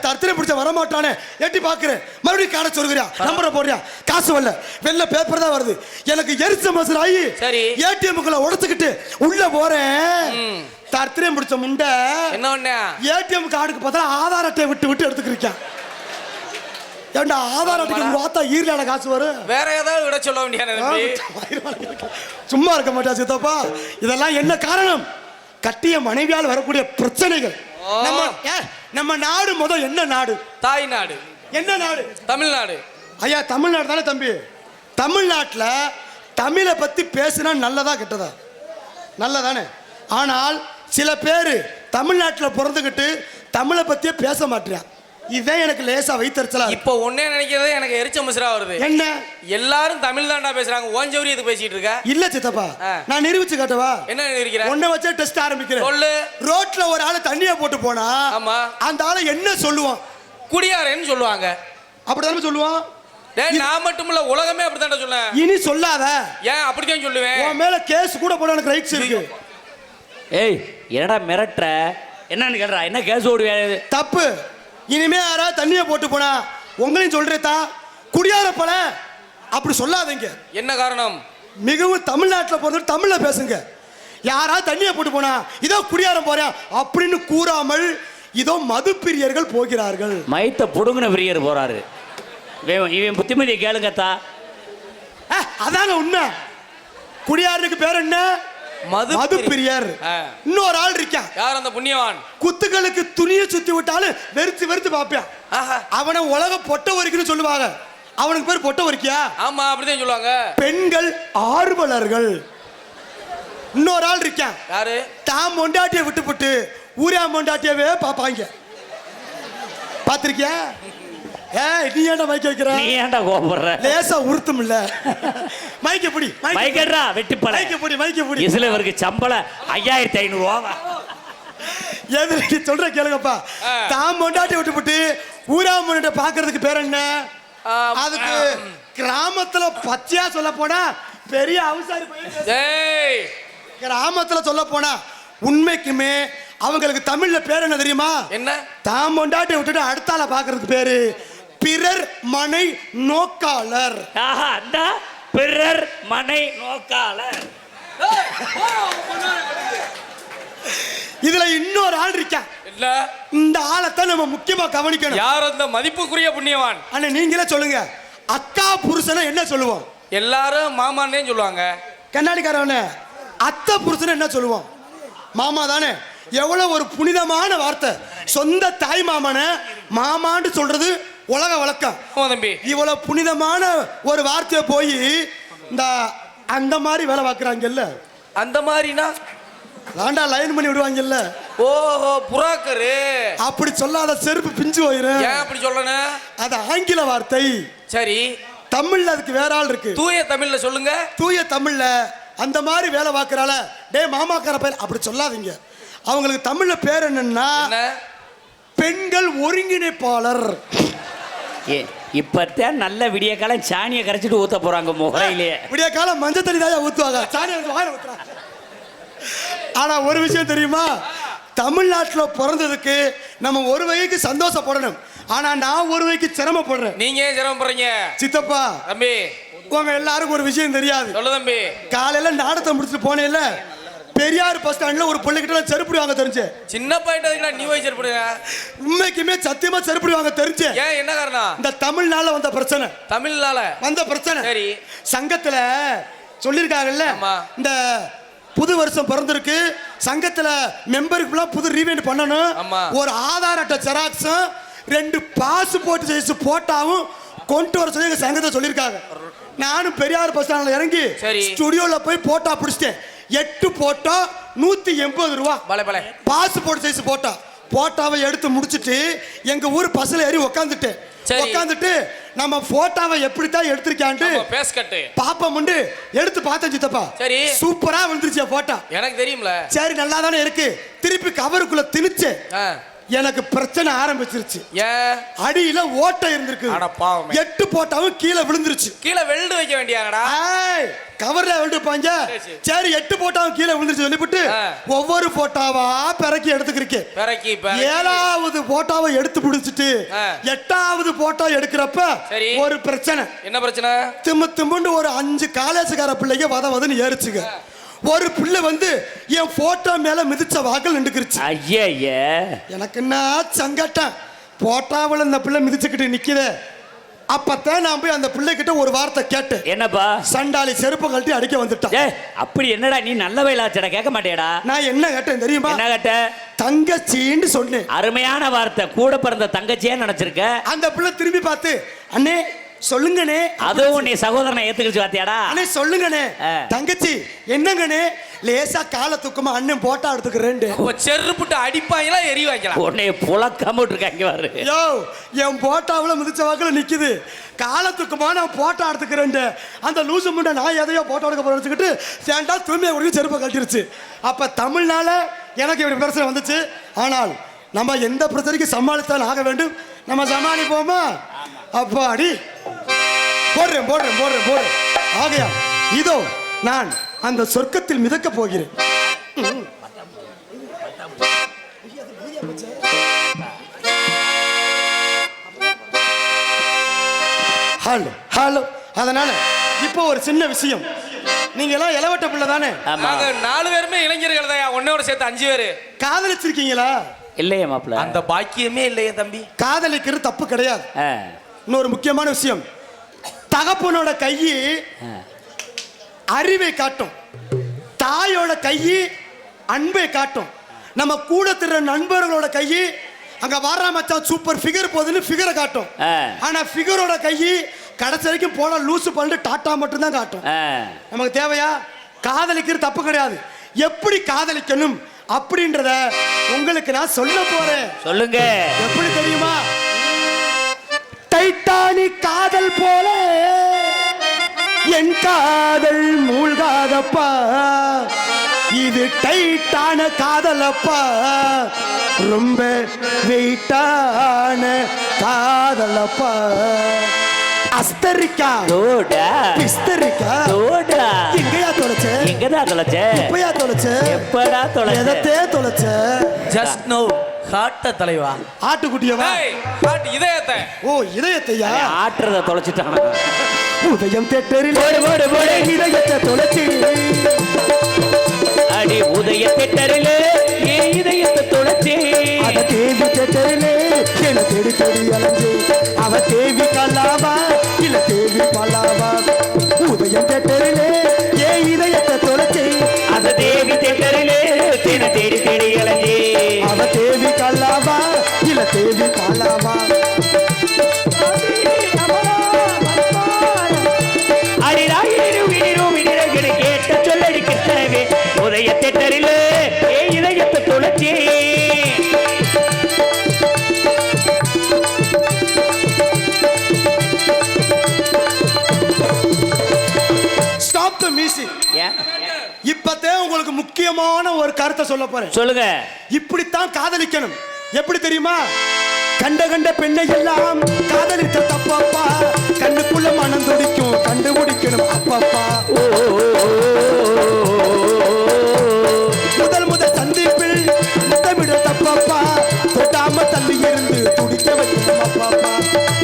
[SPEAKER 3] தர்த்திரை பிடிச்ச வர மாட்டானே, எட்டி பாக்குறேன். மறுபடியும் காடை சொருகிறியா, நம்பரை போடுறியா, காசு வரல, வெள்ளை பேப்பர் தான் வருது. எனக்கு எரிச்ச மசர் ஆகி ஏடிஎம்குள்ள உடைச்சுக்கிட்டு உள்ள போறேன். தர்த்திரை பிடிச்ச முண்டை
[SPEAKER 6] என்ன
[SPEAKER 3] ஏடிஎம் கார்டுக்கு பார்த்தா ஆதார் அட்டையை விட்டு விட்டு எடுத்துக்கிறிருக்கான். ஏண்டா ஆதார் அட்டைக்கு பார்த்தா ஈரலான காசு வரும்.
[SPEAKER 6] வேற ஏதாவது விட சொல்ல வேண்டிய
[SPEAKER 3] சும்மா இருக்க மாட்டா சித்தப்பா. இதெல்லாம் என்ன காரணம்? கட்டிய மனைவியால் வரக்கூடிய பிரச்சனைகள். நம்ம நாடு முதல் என்ன நாடு?
[SPEAKER 6] தாய் நாடு.
[SPEAKER 3] என்ன நாடு?
[SPEAKER 6] தமிழ்நாடு.
[SPEAKER 3] ஐயா தமிழ்நாடு தானே தம்பி. தமிழ்நாட்டுல தமிழை பத்தி பேசினா நல்லதா கெட்டதா? நல்லதானே. ஆனால் சில பேர் தமிழ்நாட்டுல பிறந்துகிட்டு தமிழை பத்தியே பேச மாட்டியா. இதான் எனக்கு லேசா வைத்தறிச்சலா.
[SPEAKER 6] இப்போ ஒன்னே நினைக்கிறது எனக்கு எரிச்ச மசுரா வருது.
[SPEAKER 3] என்ன? எல்லாரும்
[SPEAKER 6] தமிழ் தான்டா பேசுறாங்க. ஓஞ்சவரி எதுக்கு பேசிட்டு இருக்க?
[SPEAKER 3] இல்ல சித்தப்பா, நான் நிரூபிச்சு காட்டவா?
[SPEAKER 6] என்ன நிரூபிக்கிற?
[SPEAKER 3] ஒன்ன வச்சே டெஸ்ட் ஆரம்பிக்கிறேன். சொல்லு. ரோட்ல ஒரு ஆளு தண்ணிய போட்டு போனா அந்த ஆளு என்ன சொல்லுவான்?
[SPEAKER 6] குடியாரன்னு சொல்லுவாங்க.
[SPEAKER 3] அப்படிதானே சொல்லுவான்.
[SPEAKER 6] டேய் நான் மட்டும் இல்ல, உலகமே அப்படிதான் சொல்லுவேன்.
[SPEAKER 3] இனி சொல்லாத.
[SPEAKER 6] ஏன் அப்படிதான் சொல்லுவேன்?
[SPEAKER 3] உன் மேல கேஸ் கூட போட எனக்கு ரைட்ஸ் இருக்கு.
[SPEAKER 2] ஏய் என்னடா மிரட்டற? என்னன்னு கேக்குறா? என்ன கேஸ் ஓடுவே? தப்பு.
[SPEAKER 3] இனிமே யாரா தண்ணிய போட்டு போனா உங்களையும் சொல்றேதா குடியார பல அப்படி சொல்லாதீங்க.
[SPEAKER 6] என்ன காரணம்?
[SPEAKER 3] மிகவும் தமிழ்நாட்டில் போறது தமிழ்ல பேசுங்க. யாரா தண்ணிய போட்டு போனா இதோ குடியாரம் போறேன் அப்படின்னு கூறாமல் இதோ மது பிரியர்கள் போகிறார்கள்.
[SPEAKER 2] மைத்த புடுங்கின பிரியர் போறாரு. இவன் புத்திமதியை கேளுங்கத்தா.
[SPEAKER 3] அதாங்க உண்மை. குடியாரனுக்கு பேர் என்ன? மது பிரியர். இன்னொரு ஆள் இருக்கான்.
[SPEAKER 6] யார் அந்த புண்ணியவான்?
[SPEAKER 3] குத்துக்களுக்கு துணியை சுத்தி விட்டாலும் வெறுத்து வெறுத்து பாப்பான். அவனை உலக பொட்ட வரிக்குன்னு சொல்லுவாங்க. அவனுக்கு பேர் பொட்ட வரிக்கியா?
[SPEAKER 6] ஆமா அப்படிதான் சொல்லுவாங்க.
[SPEAKER 3] பெண்கள் ஆர்வலர்கள். இன்னொரு ஆள் இருக்கான்.
[SPEAKER 6] யாரு?
[SPEAKER 3] தாம் மொண்டாட்டியை விட்டு போட்டு ஊரா மொண்டாட்டியவே பாப்பாங்க. பாத்திருக்கியா? நீ ஏன்டா மைக்க வைக்கிற?
[SPEAKER 2] நீ ஏன்டா கோபப்படுற?
[SPEAKER 3] லேசா உருத்தும் இல்ல. மைக்க பிடி.
[SPEAKER 2] மைக்கடா வெட்டிப்பட.
[SPEAKER 3] மைக்க பிடி. மைக்க பிடி.
[SPEAKER 2] இதுல இவருக்கு சம்பளம் 5500 ரூபா.
[SPEAKER 3] எதுக்கு சொல்ற கேளுங்கப்பா. தாம் மொண்டாட்டி விட்டு போட்டு ஊரா மொண்டாட்டி பாக்குறதுக்கு பேர் என்ன? அதுக்கு கிராமத்துல பச்சையா சொல்ல போனா பெரிய அவசாரி. கிராமத்துல சொல்ல போனா உண்மைக்குமே அவங்களுக்கு தமிழ்ல பேர் என்ன தெரியுமா?
[SPEAKER 6] என்ன?
[SPEAKER 3] தாம் மொண்டாட்டி விட்டுட்டு அடுத்தால பாக்குறதுக்கு பேரு பிறர் மனை நோக்காளர்.
[SPEAKER 2] பிறர் மனை நோக்காளர்.
[SPEAKER 3] இதுல இன்னொரு ஆள் இருக்கா. இந்த ஆளைத்தான் நம்ம முக்கியமா கவனிக்கணும்.
[SPEAKER 6] யார் அந்த மதிப்புக்குரிய புண்ணியவான்?
[SPEAKER 3] அண்ணா நீங்களே சொல்லுங்க. அக்கா புருஷனை என்ன சொல்லுவோம்?
[SPEAKER 6] எல்லாரும் மாமான்னே சொல்லுவாங்க.
[SPEAKER 3] கண்ணாடிக்காரவன அத்தை புருஷனை என்ன சொல்லுவோம்? மாமா தானே. எவ்வளவு ஒரு புனிதமான வார்த்தை. சொந்த தாய் மாமன மாமான்னு சொல்றது உலக வழக்கம். இவ்வளவு புனிதமான ஒரு வார்த்தையை போய் இந்த அந்த மாதிரி வேலை பார்க்கறாங்கல்ல.
[SPEAKER 6] அந்த மாதிரினா
[SPEAKER 3] லாண்டா லைன் பண்ணி விடுவாங்கல்ல.
[SPEAKER 6] ஓஹோ புறாக்கரு.
[SPEAKER 3] அப்படி சொல்லாத செருப்பு பிஞ்சு போயிரும்.
[SPEAKER 6] ஏன் அப்படி சொல்லணும்?
[SPEAKER 3] அது ஆங்கில வார்த்தை.
[SPEAKER 6] சரி
[SPEAKER 3] தமிழ்ல அதுக்கு வேற ஆள் இருக்கு.
[SPEAKER 6] தூய தமிழ்ல சொல்லுங்க. தூய
[SPEAKER 3] தமிழ்ல அந்த மாதிரி வேலை பார்க்கறால டே மாமாக்கார பேர் அப்படி சொல்லாதீங்க. அவங்களுக்கு தமிழ்ல பேர் என்னன்னா பெண்கள் ஒருங்கிணைப்பாளர்.
[SPEAKER 2] இப்பத்தான் நல்ல விடிய காலம் சாணியை கரைச்சிட்டு ஊத்த போறாங்க முறையிலே.
[SPEAKER 3] விடிய காலம் மஞ்சள் தண்ணி தான் ஊத்துவாங்க. சாணியை ஊத்துறாங்க. ஆனா ஒரு விஷயம் தெரியுமா? தமிழ்நாட்டில் பிறந்ததுக்கு நம்ம ஒரு வகைக்கு சந்தோஷப்படணும். ஆனா நான் ஒரு வகைக்கு சிரமப்படுறேன்.
[SPEAKER 6] நீங்க ஏன் சிரமப்படுறீங்க?
[SPEAKER 3] சித்தப்பா
[SPEAKER 6] தம்பி
[SPEAKER 3] உங்க எல்லாருக்கும் ஒரு விஷயம் தெரியாது.
[SPEAKER 6] சொல்லு தம்பி.
[SPEAKER 3] காலையில நாடத்தை முடிச்சுட்டு போனேன்ல பெரியார் பஸ் ஸ்டாண்ட்ல ஒரு பிள்ளைகிட்ட செருப்படி வாங்க தெரிஞ்சு.
[SPEAKER 6] சின்ன பையன் நீ போய் செருப்படுங்க.
[SPEAKER 3] உண்மைக்குமே சத்தியமா செருப்படி வாங்க தெரிஞ்சு.
[SPEAKER 6] ஏன் என்ன காரணம்?
[SPEAKER 3] இந்த தமிழ்நாட்டுல வந்த பிரச்சனை.
[SPEAKER 6] தமிழ்நால
[SPEAKER 3] வந்த பிரச்சனை.
[SPEAKER 6] சரி
[SPEAKER 3] சங்கத்துல சொல்லிருக்காங்கல்ல. இந்த புது வருஷம் பிறந்திருக்கு சங்கத்துல மெம்பருக்கு புது ரீவெண்ட் பண்ணணும். ஒரு ஆதார் அட்டை ஜெராக்ஸும் 2 பாஸ்போர்ட் சைஸ் போட்டாவும் கொண்டு வர சொல்லி எங்க சங்கத்தை சொல்லியிருக்காங்க. நானும் பெரியார் பஸ் ஸ்டாண்ட்ல இறங்கி ஸ்டுடியோல போய் போட்டா பிடிச்சிட்டேன். 8 போட்டோ 180 ரூபா. பாஸ்போர்ட் சைஸ் போட்டாவை எடுத்து முடிச்சிட்டு எங்க ஊர் பஸ்ல ஏறி உட்காந்துட்டு நம்ம போட்டோவை எப்படித்தான் எடுத்திருக்கான்ட்டு பாப்பா முண்டு எடுத்து பார்த்தேன் சித்தப்பா. சூப்பரா வந்துருச்சு போட்டோ. எனக்கு தெரியும்ல. சரி நல்லா தானே இருக்கு. திருப்பி கவருக்குள்ள திணிச்சு எனக்கு பிரச்சனை ஆரம்பிச்சிருச்சு. அடியில ஓட்டை இருந்திருக்கு. 8 போட்டாவும் கீழே விழுந்துருச்சு. கீழே வெல்டு வைக்க வேண்டியாங்கடா. கவர்ல வெல்டு பாஞ்ச. சரி 8 போட்டாவும் கீழே விழுந்துருச்சு சொல்லிவிட்டு ஒவ்வொரு போட்டாவா பிறக்கி எடுத்துக்கிறேன். 7வது போட்டாவை எடுத்து பிடிச்சிட்டு 8வது போட்டோ எடுக்கிறப்ப ஒரு பிரச்சனை. என்ன பிரச்சனை? திம்முன்னு ஒரு 5 காலேஜ்கார பிள்ளைங்க வதன்னு ஏறிச்சுங்க. ஒரு பிள்ளை வந்து என் போட்டோ மேல மிதிச்ச வாக்கள் நின்றுக்கிருச்சு. ஐயா எனக்கு என்ன சங்கட்டம். போட்டாவில் இந்த பிள்ளை மிதிச்சுக்கிட்டு நிக்குது. அப்பத்தான் நான் போய் அந்த பிள்ளை கிட்ட ஒரு வார்த்தை கேட்டேன். என்னப்பா? சண்டாளி செருப்பு கழட்டி அடிக்க வந்துட்டான். அப்படி என்னடா நீ நல்ல வயலாச்சடா கேட்க மாட்டேடா? நான் என்ன கேட்டேன் தெரியுமா? என்ன கேட்ட? தங்கச்சின்னு சொன்னேன். அருமையான வார்த்தை. கூட பிறந்த தங்கச்சியே நினைச்சிருக்க. அந்த பிள்ளை திரும்பி பார்த்து அண்ணே சொல்லுங்கண்ணே. அதுவும் நீ சகோதரனை ஏத்துக்கிச்சு பாத்தியாடா? அண்ணே சொல்லுங்கண்ணே. தங்கச்சி என்னங்கண்ணே? லேசா கால தூக்கமா அண்ணன் போட்டோ எடுத்துக்கிறேன். செருப்புட்டு அடிப்பாங்களா எரிவாங்களா? உன்னை புழக்காம இருக்காங்க பாரு. யோ என் போட்டோவில் மிதிச்ச வாக்குல நிக்குது. கால தூக்கமா நான் போட்டோ எடுத்துக்கிறேன். அந்த லூசு முண்டை நான் எதையோ போட்டோ எடுக்க போறேன்னு வச்சுக்கிட்டு சேண்டா தூய்மையை குடிக்க செருப்பை கட்டிருச்சு. அப்ப தமிழ்னால எனக்கு இப்படி பிரச்சனை வந்துச்சு. ஆனால் நம்ம எந்த பிரச்சனைக்கு சமாளித்தான் ஆக வேண்டும். நம்ம சமாளிப்போமா? அப்பா அடி போடுறேன். ஆகையா இதோ நான் அந்த சொர்க்கத்தில் மிதக்க போகிறேன். ஹலோ. அதனால இப்போ ஒரு சின்ன விஷயம். நீங்க எல்லாம் இளவட்ட பிள்ளை தானே? 4 பேருமே இளைஞர்கள் தான். ஒன்னோட சேர்த்து 5 பேரு. காதலிச்சிருக்கீங்களா? இல்லையே மாப்பிள்ள. அந்த பாக்கியமே இல்லையே தம்பி. காதலிக்கிறது தப்பு கிடையாது. இன்னொரு முக்கியமான விஷயம். தகப்பனோட கையை அறிவை காட்டும். தாயோட கையை அன்பை காட்டும். நம்ம கூட திற நண்பர்களோட கையை அங்க வர மச்சான் சூப்பர் ஃபிகர் போதுன்னு ஃபிகரை காட்டும். ஆனா ஃபிகரோட கையை கடைசி வரைக்கும் போன லூசு பண்ணிட்டு டாட்டா மட்டும் தான் காட்டும். நமக்கு தேவையா? காதலிக்கிறது தப்பு கிடையாது. எப்படி காதலிக்கணும் அப்படின்றத உங்களுக்கு நான் சொல்ல போறேன். சொல்லுங்க. எப்படி தெரியுமா? டைட்டானிக் காதல் போல என் காதல் மூழ்காதப்பா. இது டைட்டான காதலப்பா. ரொம்ப வெயிட்டான காதலப்பா. அஸ்தரிக்கா பிஸ்தரிக்கா எங்கயா தொலைச்ச? எங்கதான் தொலைச்ச? எப்பயா தொலைச்ச? எப்படா தொலைச்ச? எதத்தே தொலைச்ச? ஜஸ்ட் நோ ஹார்ட்ட தலைவா. ஆட்டுக்குட்டியவா? ஹார்ட் இதயத்தை. ஓ இதயத்தையா? ஆட்டுறத தொலைச்சிட்டானா? உதயம் தேட்டரில் இதயத்தை தொலைச்சி அடி உதய தேட்டரிலே ஏன் இதயத்தை தொலைச்சி. அத தேவி தேட்டரிலே என தேடி தேடி அலைஞ்சு அவ தேவி கல்லாவா இல்ல தேவி பல்லாவா. உதயம் தேட்டரிலே ஏன் இதயத்தை தொலைச்சி அத தேவி தேட்டரிலே என தேடி தேடி அலைஞ்சு அவ தேவி கல்லாவா இல்ல தேவி பல்லாவா. கேட்ட சொல்லடி கிட்டவே உதய தேட்டரிலே ஏன் இதயத்தை தொலைச்சி. இப்பத்தே உங்களுக்கு முக்கியமான ஒரு கருத்தை சொல்ல போறேன். சொல்லுங்க. இப்படித்தான் காதலிக்கணும். எப்படி தெரியுமா? கண்ட பெண்ணை எல்லாம் காதலித்த தப்பப்பா. கண்ணுக்குள்ள மனம் துடிக்கும் கண்டுபிடிக்கணும் அப்பப்பா. முதல் சந்திப்பில் முத்தமிட தப்பப்பா. தொட்டாம தள்ளி இருந்து துடிக்க வைக்கணும் அப்பப்பா.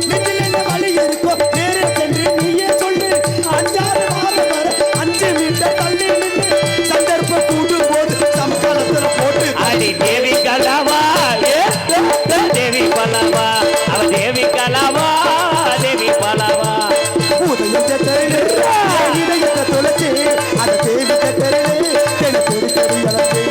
[SPEAKER 3] நெஞ்சில் என்ன வழி இருக்கோ நேரில் சென்று நீயே சொல்லு. 5-6 வாரம் வர 5 மீட்டர் தள்ளி நின்று சந்தர்ப்பம் கூடும் போது சமகாலத்துல போட்டு அடி தேவி கலாவா தேவி பலாவா அவ தேவி கலாவா தேவி பலாவா. உதயம் இதயத்தை தொலைச்சி அத தேவி கட்டரே தெரி தெரி அலஞ்சு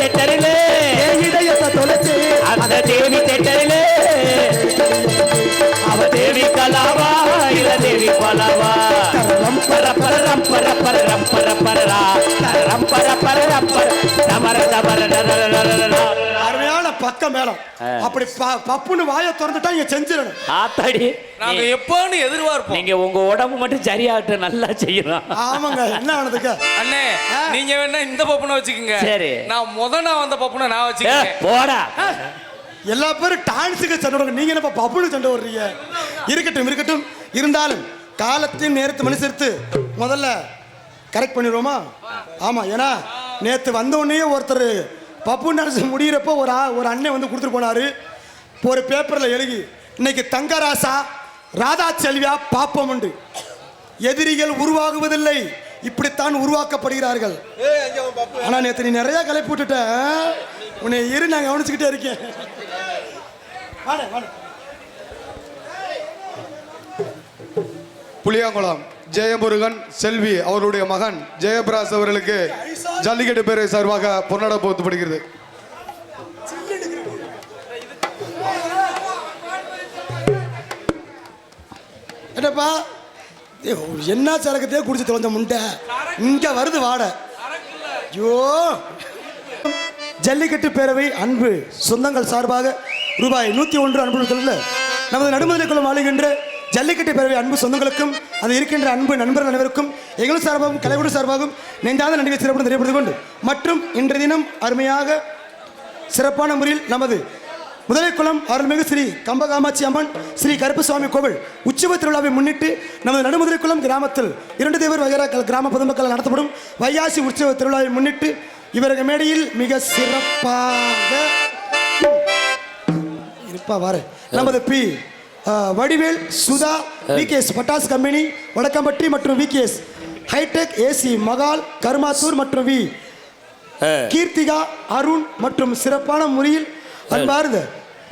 [SPEAKER 2] தேட்டரிலே
[SPEAKER 3] இதயத்தை தொலைச்சு
[SPEAKER 2] அந்த தேவி தேட்டரிலே அவ தேவி கலாவா இல்ல தேவி பலவா ரம்பர பர ரம்பர பர ரம்பர பரரா ரம்பர பர ரம்பர தமர தமர
[SPEAKER 3] அருமையான பக்கம் மேலம் அப்படி பப்புன்னு வாயை திறந்துட்டா இங்க செஞ்சிடணும்.
[SPEAKER 2] ஆத்தாடி
[SPEAKER 6] நாங்க எப்போன்னு எதிர்பார்ப்போம்.
[SPEAKER 2] நீங்க உங்க உடம்பு மட்டும் சரியாகட்டு நல்லா செய்யலாம்.
[SPEAKER 3] ஆமாங்க. என்ன ஆனதுக்கு
[SPEAKER 6] அண்ணே நீங்க வேணா இந்த பப்புனை வச்சுக்கோங்க.
[SPEAKER 2] சரி.
[SPEAKER 6] நான் வந்த பப்புனை நான் வச்சுக்கேன்.
[SPEAKER 2] போடா.
[SPEAKER 3] எல்லா பேரும் டான்ஸுக்கு சண்டை விடுங்க. நீங்க என்ன பப்புன்னு சண்டை விடுறீங்க? இருக்கட்டும் இருக்கட்டும். இருந்தாலும் காலத்தின் நேரத்தை மனுஷத்து முதல்ல கரெக்ட் பண்ணிடுவோமா? ஆமா. ஏன்னா நேற்று வந்த உடனே ஒருத்தர் பப்பு டான்ஸ் முடிகிறப்போ ஒரு அண்ணன் வந்து கொடுத்துட்டு போனாரு. ஒரு பேப்பரில் எழுதி இன்னைக்கு தங்கராசா ராதா செல்வியா பாப்பம் உண்டு. எதிரிகள் உருவாகுவதில்லை, இப்படித்தான் உருவாக்கப்படுகிறார்கள். ஆனா நேற்று நீ நிறைய கலைப்பு விட்டுட்ட. உன்னை இரு, நான் கவனிச்சுக்கிட்டே இருக்கேன்.
[SPEAKER 5] புளியாங்குளம் ஜெயமுருகன் செல்வி அவருடைய மகன் ஜெயபிராஸ் அவர்களுக்கு ஜல்லிக்கட்டு பேரை சார்பாக பொன்னாடை போர்த்தப்படுகிறது.
[SPEAKER 3] என்னப்பா என்ன சரக்கத்தையே குடிச்சு தொலைஞ்ச முண்டை இங்க வருது வாட. ஐயோ, ஜல்லிக்கட்டு பேரவை அன்பு சொந்தங்கள் சார்பாக ரூபாய் 101 அன்பு நமது நடுமதுரை குளம் ஆளுகின்ற ஜல்லிக்கட்டு பேரவை அன்பு சொந்தங்களுக்கும் அது இருக்கின்ற அன்பு நண்பர்கள் அனைவருக்கும் எங்கள் சார்பாகவும் கலைக்குழு சார்பாகவும் நெஞ்சாத நடிகை சிறப்பு தெரியப்படுத்திக் கொண்டு மற்றும் இன்றைய தினம் அருமையாக சிறப்பான முறையில் நமது முதலைக்குளம் அருள்மிகு ஸ்ரீ கம்பகாமாட்சி அம்மன் ஸ்ரீ கருப்புசுவாமி கோவில் உற்சவ திருவிழாவை முன்னிட்டு நமது நடுமுதலைக்குளம் கிராமத்தில் 2 தேவர் வகைராக்கள் கிராம பொதுமக்கள் நடத்தப்படும் வையாசி உற்சவ திருவிழாவை முன்னிட்டு இவர்கள் மேடையில் மிக சிறப்பாக இருப்பார் நமது பி வடிவேல் சுதா விகேஎஸ் பட்டாஸ் கம்பெனி வடக்கம்பட்டி மற்றும் VKS hi-tech AC Mahal Karumathur மற்றும் வி கீர்த்திகா அருண் மற்றும் சிறப்பான முறையில் அன்பார்ந்த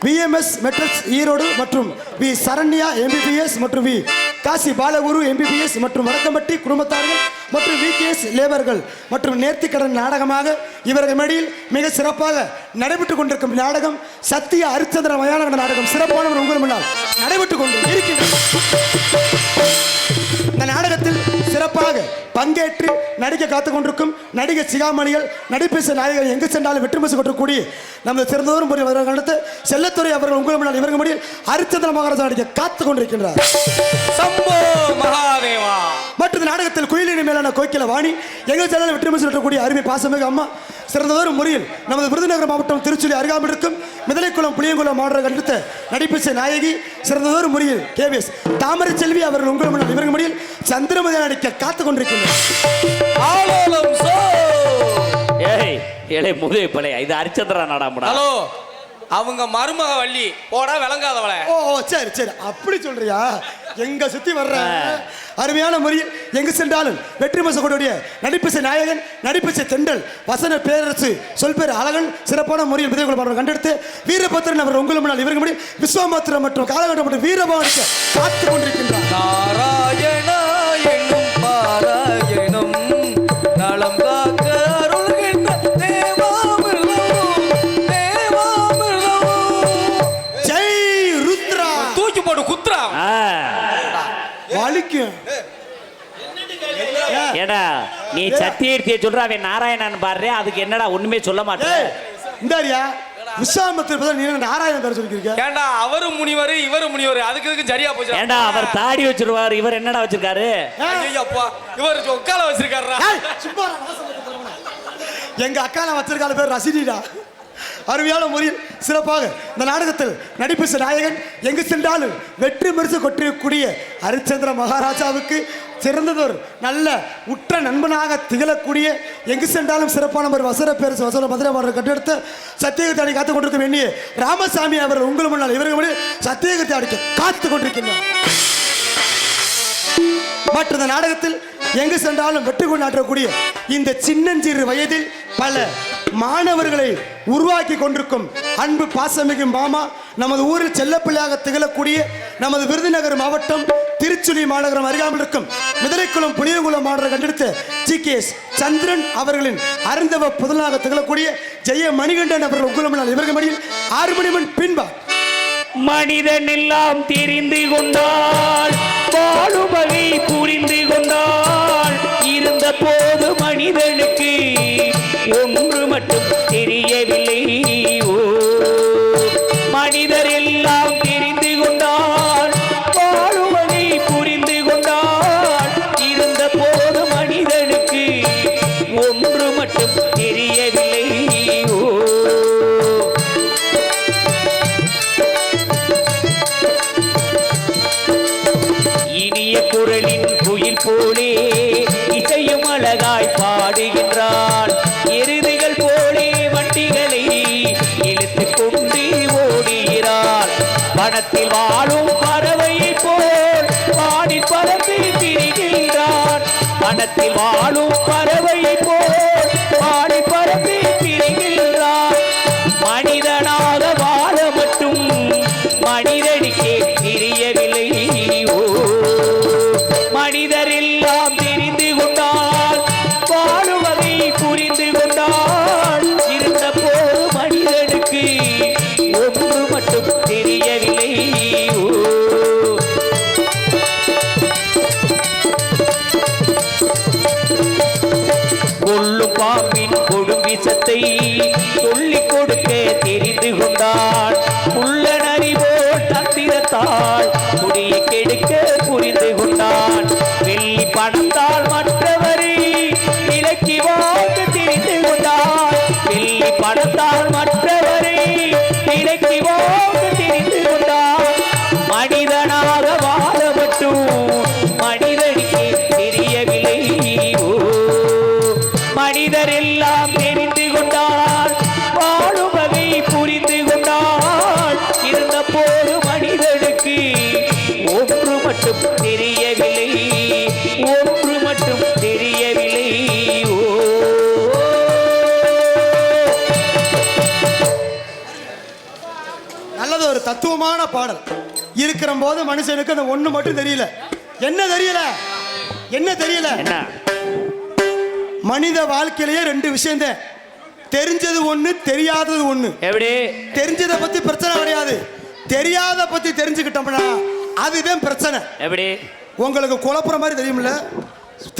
[SPEAKER 3] விஎம்எஸ் மெட்ரிக்ஸ் ஈரோடு மற்றும் வி சரண்யா எம்பிபிஎஸ் மற்றும் வி காசி பாலகுரு எம்பிபிஎஸ் மற்றும் வடக்கம்பட்டி குடும்பத்தார்கள் மற்றும் விகேஎஸ் லேபர்கள் மற்றும் நேர்த்திக்கடன் நாடகமாக இவர்கள் மேடையில் மிக சிறப்பாக நடைபெற்றுக் கொண்டிருக்கும் நாடகம் சத்திய ஹரிச்சந்திர மயான நாடகம் சிறப்பானவர் உங்கள் முன்னால் நடைபெற்றுக் கொண்டு இருக்கின்றது. இந்த நாடகத்தில் சிறப்பாக பங்கேற்று நடிக்க காத்துக் கொண்டிருக்கும் நடிகை சிகாமணிகள் நடிப்பேச நாயகர் எங்கு சென்றாலும் வெற்றி பேச கொண்டிருக்கூடிய நமது சிறந்தோரும் நடத்த செல்லத்துறை அவர்கள் உங்கள் முன்னால் இவர்கள் முடியில் ஹரிச்சந்திர மகாராஜா நடிக்க காத்துக் கொண்டிருக்கின்றார். மற்றும் இந்த நாடகத்தில் குயிலினி மேலான கோக்கில வாணி எங்கள் சென்றாலும் வெற்றி பேச கொண்டிருக்கூடிய அருமை பாசமிகு அம்மா சிறந்ததோறும் முறையில் நமது விருதுநகர் மாவட்டம் திருச்சுழி அருகாமல் இருக்கும் மிதலைக்குளம் புளியங்குளம் மாவட்ட நடித்த நடிப்பிசை நாயகி சிறந்ததோறும் முறையில் கேவிஎஸ் தாமரை செல்வி அவர்கள் உங்கள் முன்னால் இவர்கள் முடியில் சந்திரமதி நடிக்க காத்துக் கொண்டிருக்கின்றனர்.
[SPEAKER 2] இது ஹரிச்சந்திரா நாடாமடா.
[SPEAKER 6] ஹலோ, அவங்க மருமக வள்ளி போடா விளங்காதவள.
[SPEAKER 3] ஓ சரி சரி, அப்படி சொல்றியா? எங்க சுத்தி வர்ற அருமையான முறையில் எங்கு சென்றாலும் வெற்றி மசக்கூடிய நடிப்பிசை நாயகன் நடிப்பிசை தெண்டல் வசன பேரரசு சொல் பேர் அழகன் சிறப்பான முறையில் விதைகள் கண்டெடுத்து வீரபத்திரன் அவர் உங்கள் முன்னால் இவர்கள் முடி விஸ்வாமாத்திரம் மற்றும் காலகட்டம் மற்றும் வீரபாவனுக்கு காத்துக் கொண்டிருக்கின்றார்.
[SPEAKER 6] நாராயணா என்னும் பாராயணம் நலம் காக்க அருள்கின்ற தேவாமிர்தம் தேவாமிர்தம்.
[SPEAKER 3] ஜெய் ருத்ரா.
[SPEAKER 6] தூக்கி போடு குத்ரா.
[SPEAKER 3] வலிக்கும்.
[SPEAKER 2] ஏடா நீ சத்தியர்த்தியை சொல்ற, அவன் நாராயணன் பாடுறே, அதுக்கு என்னடா ஒண்ணுமே சொல்ல மாட்டேன்.
[SPEAKER 3] இந்தாரியா விஸ்வாமித்திரர் நீ நாராயணன் பேர் சொல்லிருக்கீங்க.
[SPEAKER 6] ஏண்டா அவரு முனிவர் இவரு முனிவர், அதுக்கு சரியா போச்சு.
[SPEAKER 2] ஏண்டா அவர் தாடி வச்சிருவாரு, இவர் என்னடா வச்சிருக்காரு?
[SPEAKER 6] ஐயப்பா, இவர் ஒக்கால வச்சிருக்காருடா.
[SPEAKER 3] எங்க அக்கால வச்சிருக்கால பேர் ரசினிடா. அருமையான முறையில் சிறப்பாக இந்த நாடகத்தில் நடிப்பிச நாயகன் எங்கு சென்றாலும் வெற்றி மரிசு கொட்டிருக்கூடிய ஹரிச்சந்திர மகாராஜாவுக்கு சிறந்ததொரு நல்ல உற்ற நண்பனாக திகழக்கூடிய எங்கு சென்றாலும் சிறப்பான ஒரு வசர பேரரசு வசன மதுரை மாவட்ட கட்டெடுத்து சத்தியகத்தை காத்துக் கொண்டிருக்கும் எண்ணிய ராமசாமி அவர் உங்கள் முன்னால் இவர்கள் முன்னாடி சத்தியகத்தை அடிக்க காத்துக் கொண்டிருக்கின்றார். மற்ற இந்த நாடகத்தில் எங்கு சென்றாலும் வெற்றி கொண்டாடக்கூடிய இந்த சின்னஞ்சிறு வயதில் பல மாணவர்களை உருவாக்கி கொண்டிருக்கும் அன்பு பாசமிகு மாமா நமது ஊரில் செல்லப்பிள்ளையாக திகழக்கூடிய நமது விருதுநகர் மாவட்டம் திருச்சுழி மாநகரம் அருகாமல் இருக்கும் மிதலைக்குளம் புளியங்குளம் மாநகரம் கண்டெடுத்த GKS சந்திரன் அவர்களின் அருந்தவ புதனாக திகழக்கூடிய ஜெய மணிகண்டன் அவர்கள் உக்குலமினால் இவர்கள் மணியில் 6 மணி மண் பின்பா
[SPEAKER 2] மனிதன் எல்லாம் தெரிந்து கொண்டாள் வாழுபவை புரிந்து கொண்டாள் இருந்த போது மனிதனுக்கு ஒன்று மட்டும் தெரியவில்லை ஓ மனிதர் எல்லாம் தெரிந்து கொண்டாள் வாழுபவை புரிந்து கொண்டாள் இருந்த போது மனிதனுக்கு ஒன்று மட்டும் தெரியவில்லை ஓ குரலின் குயில் போலே இசையும் அழகாய் பாடுகின்றாள் எருதுகள் போலே வண்டிகளை இழுத்துக் கொண்டு ஓடுகிறாள் வனத்தில் வாழும் பறவையை போல் வாடி பறந்து திரிகின்றான் வனத்தில் வாழும் பறவையை போல் வாடி பறந்து திரிகின்றான் மனிதனாக வாழ மட்டும் மனிதனுக்கே தெரியவில்லை மனிதர் எல்லாம் தெரிந்து கொண்டால் வாழுவதை புரிந்து கொண்டால் இருந்த போது மனிதனுக்கு ஒன்று மட்டும் தெரியவில்லை கொள்ளும் பாம்பின் கொடும்பிசத்தை சொல்லிக் கொடுக்க தெரிந்து கொண்டால் உள்ள நரிபோல் தந்திரத்தால் குடியை கெடுக்க புரிந்து கொண்டான் வெள்ளி பணத்தால் மற்றவரை விலக்கி வாங்க தெரிந்து கொண்டான் வெள்ளி பணத்தால் மற்றவரை விலக்கி வாங்க தெரிந்து கொண்டான் மனிதனாக வாழ மட்டும் மனிதனுக்கு தெரியவில்லை மனிதர் எல்லாம் தெரிந்து கொண்டால் வாழும் வகை புரிந்து கொண்டால் இருந்த போது மனிதனுக்கு ஒன்று மட்டும் தெரியவில்லை ஒன்று மட்டும் தெரியவில்லை
[SPEAKER 3] நல்லது ஒரு தத்துவமான பாடல் இருக்கிற போது மனுஷனுக்கு அந்த ஒண்ணு மட்டும் தெரியல என்ன தெரியல மனித வாழ்க்கையிலேயே 2 விஷயம் தான் தெரிஞ்சது ஒண்ணு தெரியாதது ஒண்ணு
[SPEAKER 2] எப்படி
[SPEAKER 3] தெரிஞ்சதை பத்தி பிரச்சனை கிடையாது தெரியாத பத்தி தெரிஞ்சுக்கிட்டோம்னா அதுதான் பிரச்சனை
[SPEAKER 2] எப்படி
[SPEAKER 3] உங்களுக்கு குழப்புற மாதிரி தெரியும்ல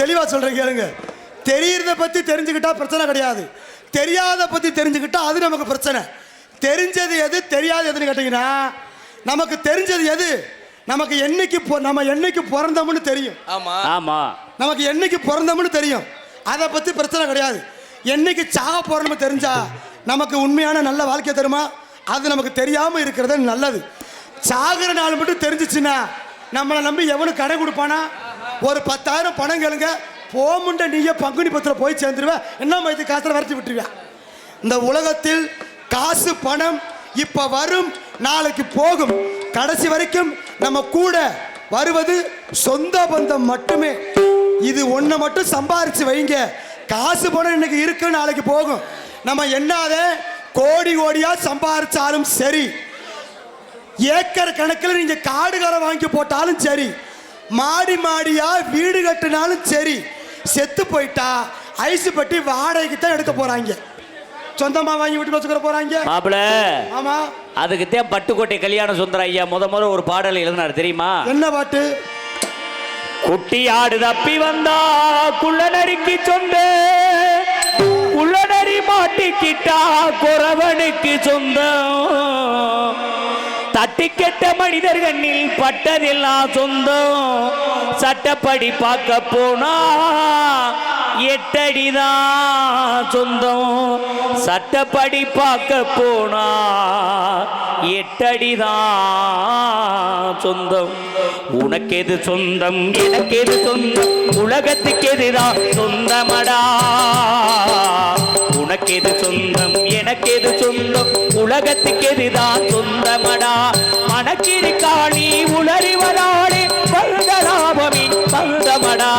[SPEAKER 3] தெளிவா சொல்றேன் கேளுங்க தெரியறத பத்தி தெரிஞ்சுக்கிட்டா பிரச்சனை கிடையாது தெரியாத பத்தி தெரிஞ்சுக்கிட்டா அது நமக்கு பிரச்சனை தெரிஞ்சது எது தெரியாது எதுன்னு கேட்டீங்கன்னா நமக்கு தெரிஞ்சது எது நமக்கு நம்ம என்னைக்கு பிறந்தோம்னு தெரியும்
[SPEAKER 2] ஆமா
[SPEAKER 3] நமக்கு என்னைக்கு பிறந்தோம்னு தெரியும் அதை பத்தி பிரச்சனை கிடையாது என்னைக்கு சாக போறோம்னு தெரிஞ்சா நமக்கு உண்மையான நல்ல வாழ்க்கை தருமா அது நமக்கு தெரியாம இருக்கிறது நல்லது சாகிற நாள் மட்டும் தெரிஞ்சிச்சுன்னா நம்மளை நம்பி எவனும் கடை கொடுப்பானா ஒரு 10,000 பணம் கேளுங்க போமுண்ட நீயே பங்குனி பத்திரம் போய் சேர்ந்துருவேன் என்ன இது காசுல வரைச்சி விட்டுருவேன் இந்த உலகத்தில் காசு பணம் இப்ப வரும் நாளைக்கு போகும் கடைசி வரைக்கும் நம்ம கூட வருவது சொந்த பந்தம் மட்டுமே இது ஒன்றை மட்டும் சம்பாரிச்சு வைங்க காசு பணம் இன்னைக்கு இருக்கு நாளைக்கு போகும் நம்ம என்னாத கோடி கோடியா சம்பாரிச்சாலும் சரி ஏக்கர் கணக்கில் நீங்க காடுகளை வாங்கி போட்டாலும் சரி மாடியா வீடு கட்டினாலும் சரி செத்து போயிட்டா ஐசு பட்டி வாடகைக்கு தான் எடுக்க போறாங்க சொந்தமா வாங்கி விட்டு வச்சுக்கிற போறாங்க
[SPEAKER 2] மாப்பிள
[SPEAKER 3] ஆமா
[SPEAKER 2] அதுக்குத்தான் பட்டுக்கோட்டை கல்யாண சுந்தர ஐயா முத ஒரு பாடல் எழுதினார் தெரியுமா என்ன பாட்டு குட்டி ஆடு தப்பி வந்தா குள்ளநரிக்கு சொந்த குள்ளநரி மாட்டிக்கிட்டா குறவனுக்கு சொந்தம் தட்டி கெட்ட மனிதர் கண்ணில் பட்டதெல்லாம் சொந்தம் சட்டப்படி பார்க்க போனா 8 அடிதான் சொந்தம் சட்டப்படி பார்க்க போனா 8 அடிதான் சொந்தம் உனக்கெது சொந்தம் எனக்கெது சொந்தம் உலகத்துக்கு எதுதான் சொந்தமடா உனக்கெது சொந்தம் எனக்கெது சொந்தம் உலகத்துக்கு எதுதான் சொந்தமடா மனக்கிரி காணி உளறிவராளே பல்தலாபமின் பல்தமடா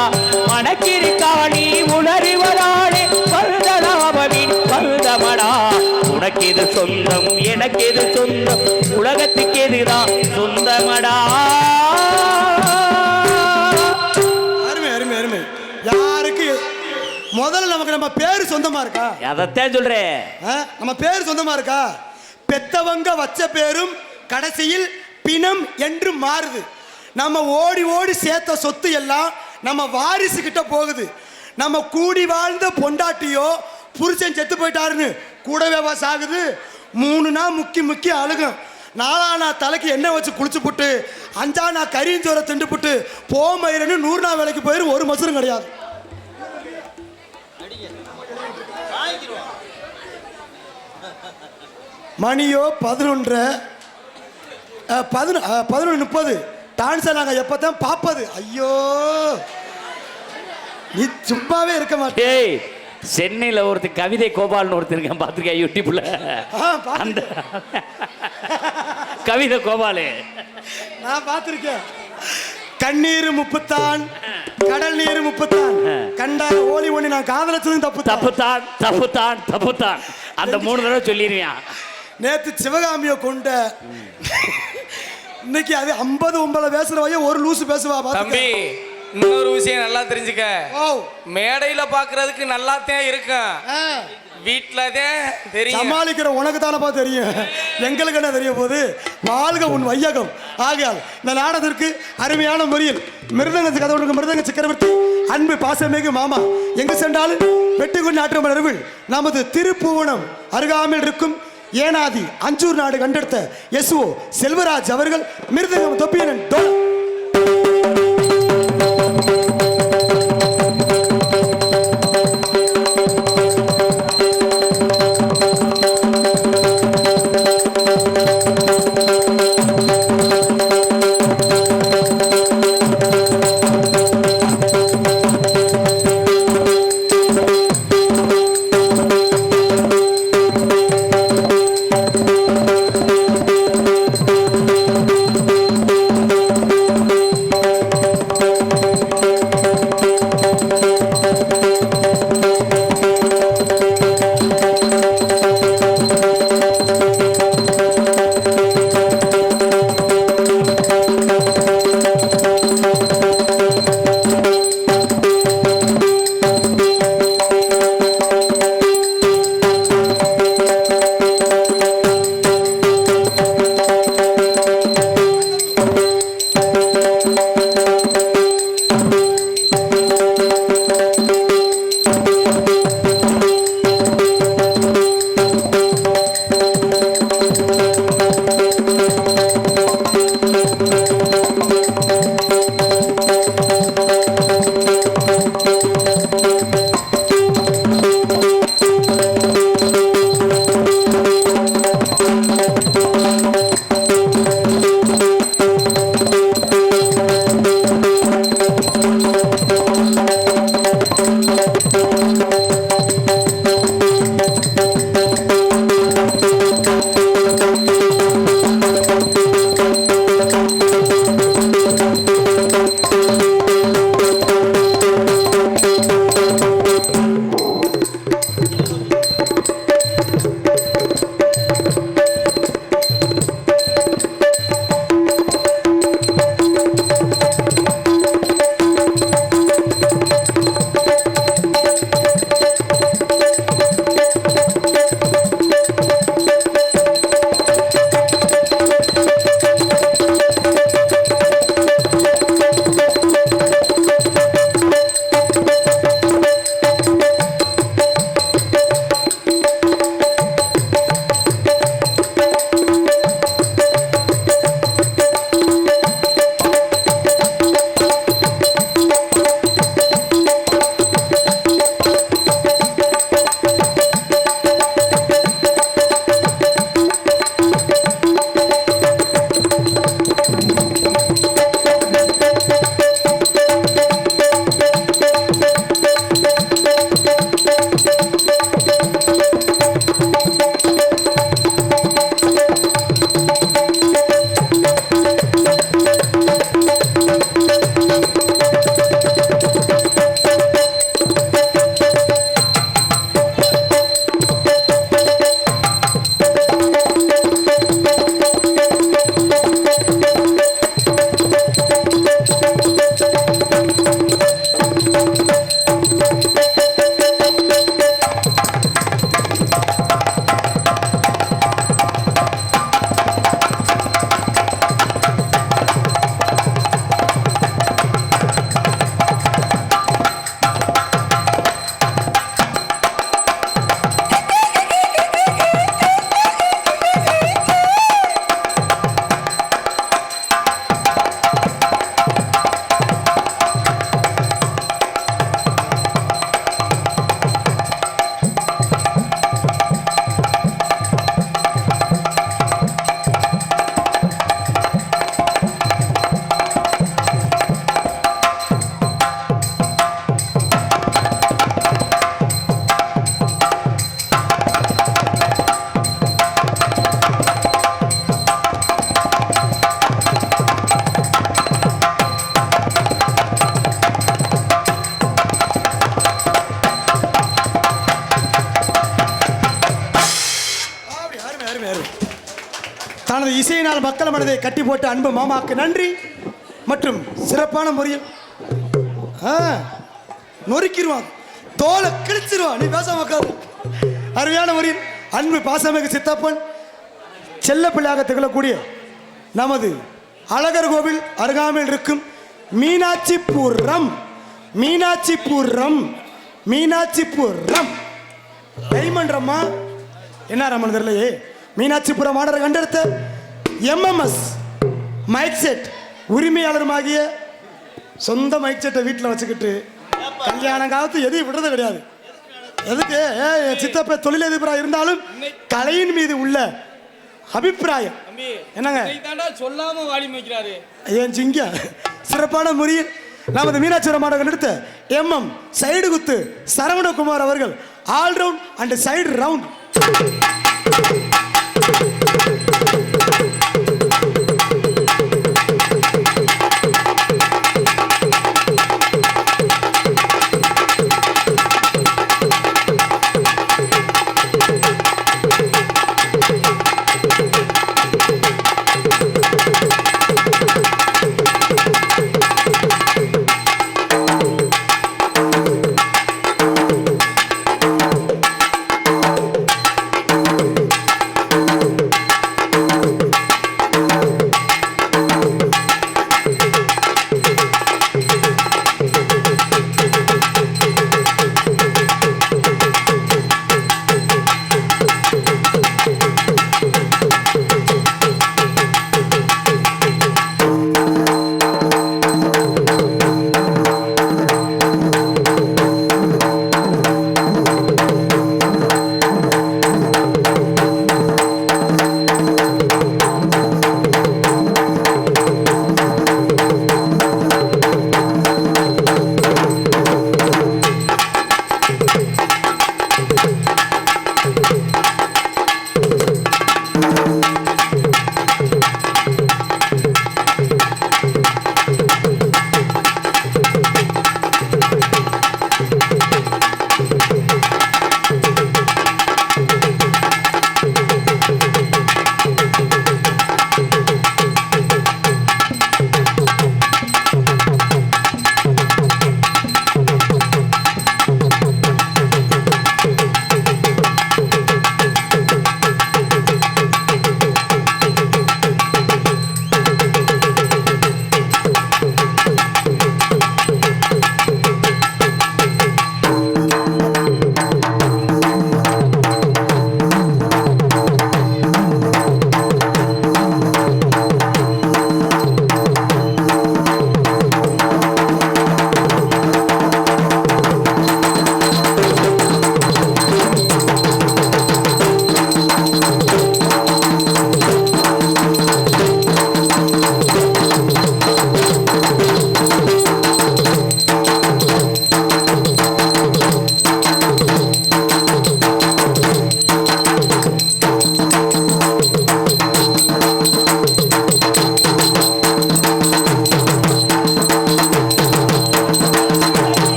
[SPEAKER 2] மனக்கிரி காணி உளறிவராளே பல்தலாபமின் பல்தமடா உனக்கெது சொந்தம் எனக்கெது சொந்தம் உலகத்துக்கு எதுதான் சொந்தமடா
[SPEAKER 3] முதல்ல நமக்கு நம்ம பேரு சொந்தமா இருக்கா?
[SPEAKER 2] அதத்தான் சொல்றேன்.
[SPEAKER 3] நம்ம பேரு சொந்தமா இருக்கா? பெத்தவங்க வச்ச பேரும் கடைசியில் பிணம் என்று மாறுது. நம்ம ஓடி ஓடி சேர்த்த சொத்து எல்லாம் நம்ம வாரிசு கிட்ட போகுது. நம்ம கூடி வாழ்ந்த பொண்டாட்டியோ புருஷன் செத்து போயிட்டாருன்னு கூடவே சாகுது. 3 நாள் முக்கி அழுகும். 4 நாள் தலைக்கு எண்ணெய் வச்சு குளிச்சு புட்டு 5 நாள் கறிஞ்சோரை திண்டு புட்டு போமயிரன்னு 100 நாள் வேலைக்கு போயிரு ஒரு மசூரும் கிடையாது. மணியோ 11:30 டான்ஸை நாங்கள் எப்போ தான் பார்ப்பது? ஐயோ நீ சும்மாவே இருக்க மாட்டே.
[SPEAKER 2] சென்னையில் ஒருத்தர் கவிதை கோபால்னு ஒருத்தர் இருக்கேன், பார்த்துருக்கேன் யூடியூப்ல. அந்த கவிதை கோபாலு
[SPEAKER 3] நான் பார்த்துருக்கேன். கண்ணீர் முப்புத்தான், கடல் நீர் முப்புத்தான், கண்டா ஓலி ஒண்ணி நான் காதலிச்சதும் தப்புத்தான். அந்த 3 தடவை சொல்லிடுவேன். நேத்து சிவகாமியை கொண்ட இன்னைக்கு அது 50 பேசுற வரையும் ஒரு லூசு பேசுவா.
[SPEAKER 6] தம்பி இன்னொரு விஷயம் நல்லா தெரிஞ்சுக்க. மேடையில பாக்குறதுக்கு நல்லாத்தான் இருக்கும், வீட்டுல தெரியும்.
[SPEAKER 3] சமாளிக்கிற உனக்கு தானப்பா தெரியும், எங்களுக்கு என்ன தெரிய போகுது? வாழ்க உன் வையகம். ஆகையால் இந்த நாடகத்திற்கு அருமையான முறையில் மிருதங்க கதவுக்கு மிருதங்க சக்கரவர்த்தி அன்பு பாசமிகு மாமா எங்கு சென்றாலும் வெட்டி கொண்டு ஆற்றும் அறிவில் நமது திருப்புவனம் அருகாமையில் இருக்கும் ஏனாதி அஞ்சூர் நாடு கண்டெடுத்த எஸ்ஓ செல்வராஜ் அவர்கள் மிருதங்கம் தொப்பியனன் அருமை அருமை. தனது இசையினால் மக்கள் மனதை கட்டி போட்ட அன்பு மாமாவுக்கு நன்றி. மற்றும் சிறப்பான முறையில் நொறுக்கிடுவான், தோலை கிழிச்சிருவான். நீ பேச உட்காரு. அருமையான முறையில் அன்பு பாசமிகு சித்தப்பன் செல்ல பிள்ளையாக திகழக்கூடிய நமது அழகர் கோவில் அருகாமையில் இருக்கும் மீனாட்சிபுரம் மீனாட்சிபுரம் மீனாட்சிபுரம் டைமண்ட் ரம்மா என்ன ரம்மன் தெரியலையே. மீனாட்சிபுரம் ஆர்டர் கண்டெடுத்த எம்எம்எஸ் மைக் செட் உரிமையாளருமாகிய சொந்த மைக் செட்டை வீட்டில் வச்சுக்கிட்டு கல்யாணம் காலத்து எதையும் விடுறது கிடையாது. எதுக்கு சித்தப்ப தொழிலதிபராக இருந்தாலும் கலையின் மீது உள்ள அபிப்பிராயம் என்னங்க
[SPEAKER 6] சொல்லாம வாடி வைக்கிறாரு.
[SPEAKER 3] ஏன் சிங்க சிறப்பான முறையில் நமது மீனாட்சிபுரம் ஆர்டர் எடுத்த எம்எம் சைடு குத்து சரவணகுமார் அவர்கள் ஆல்ரவுண்ட் அண்ட் சைடு ரவுண்ட்.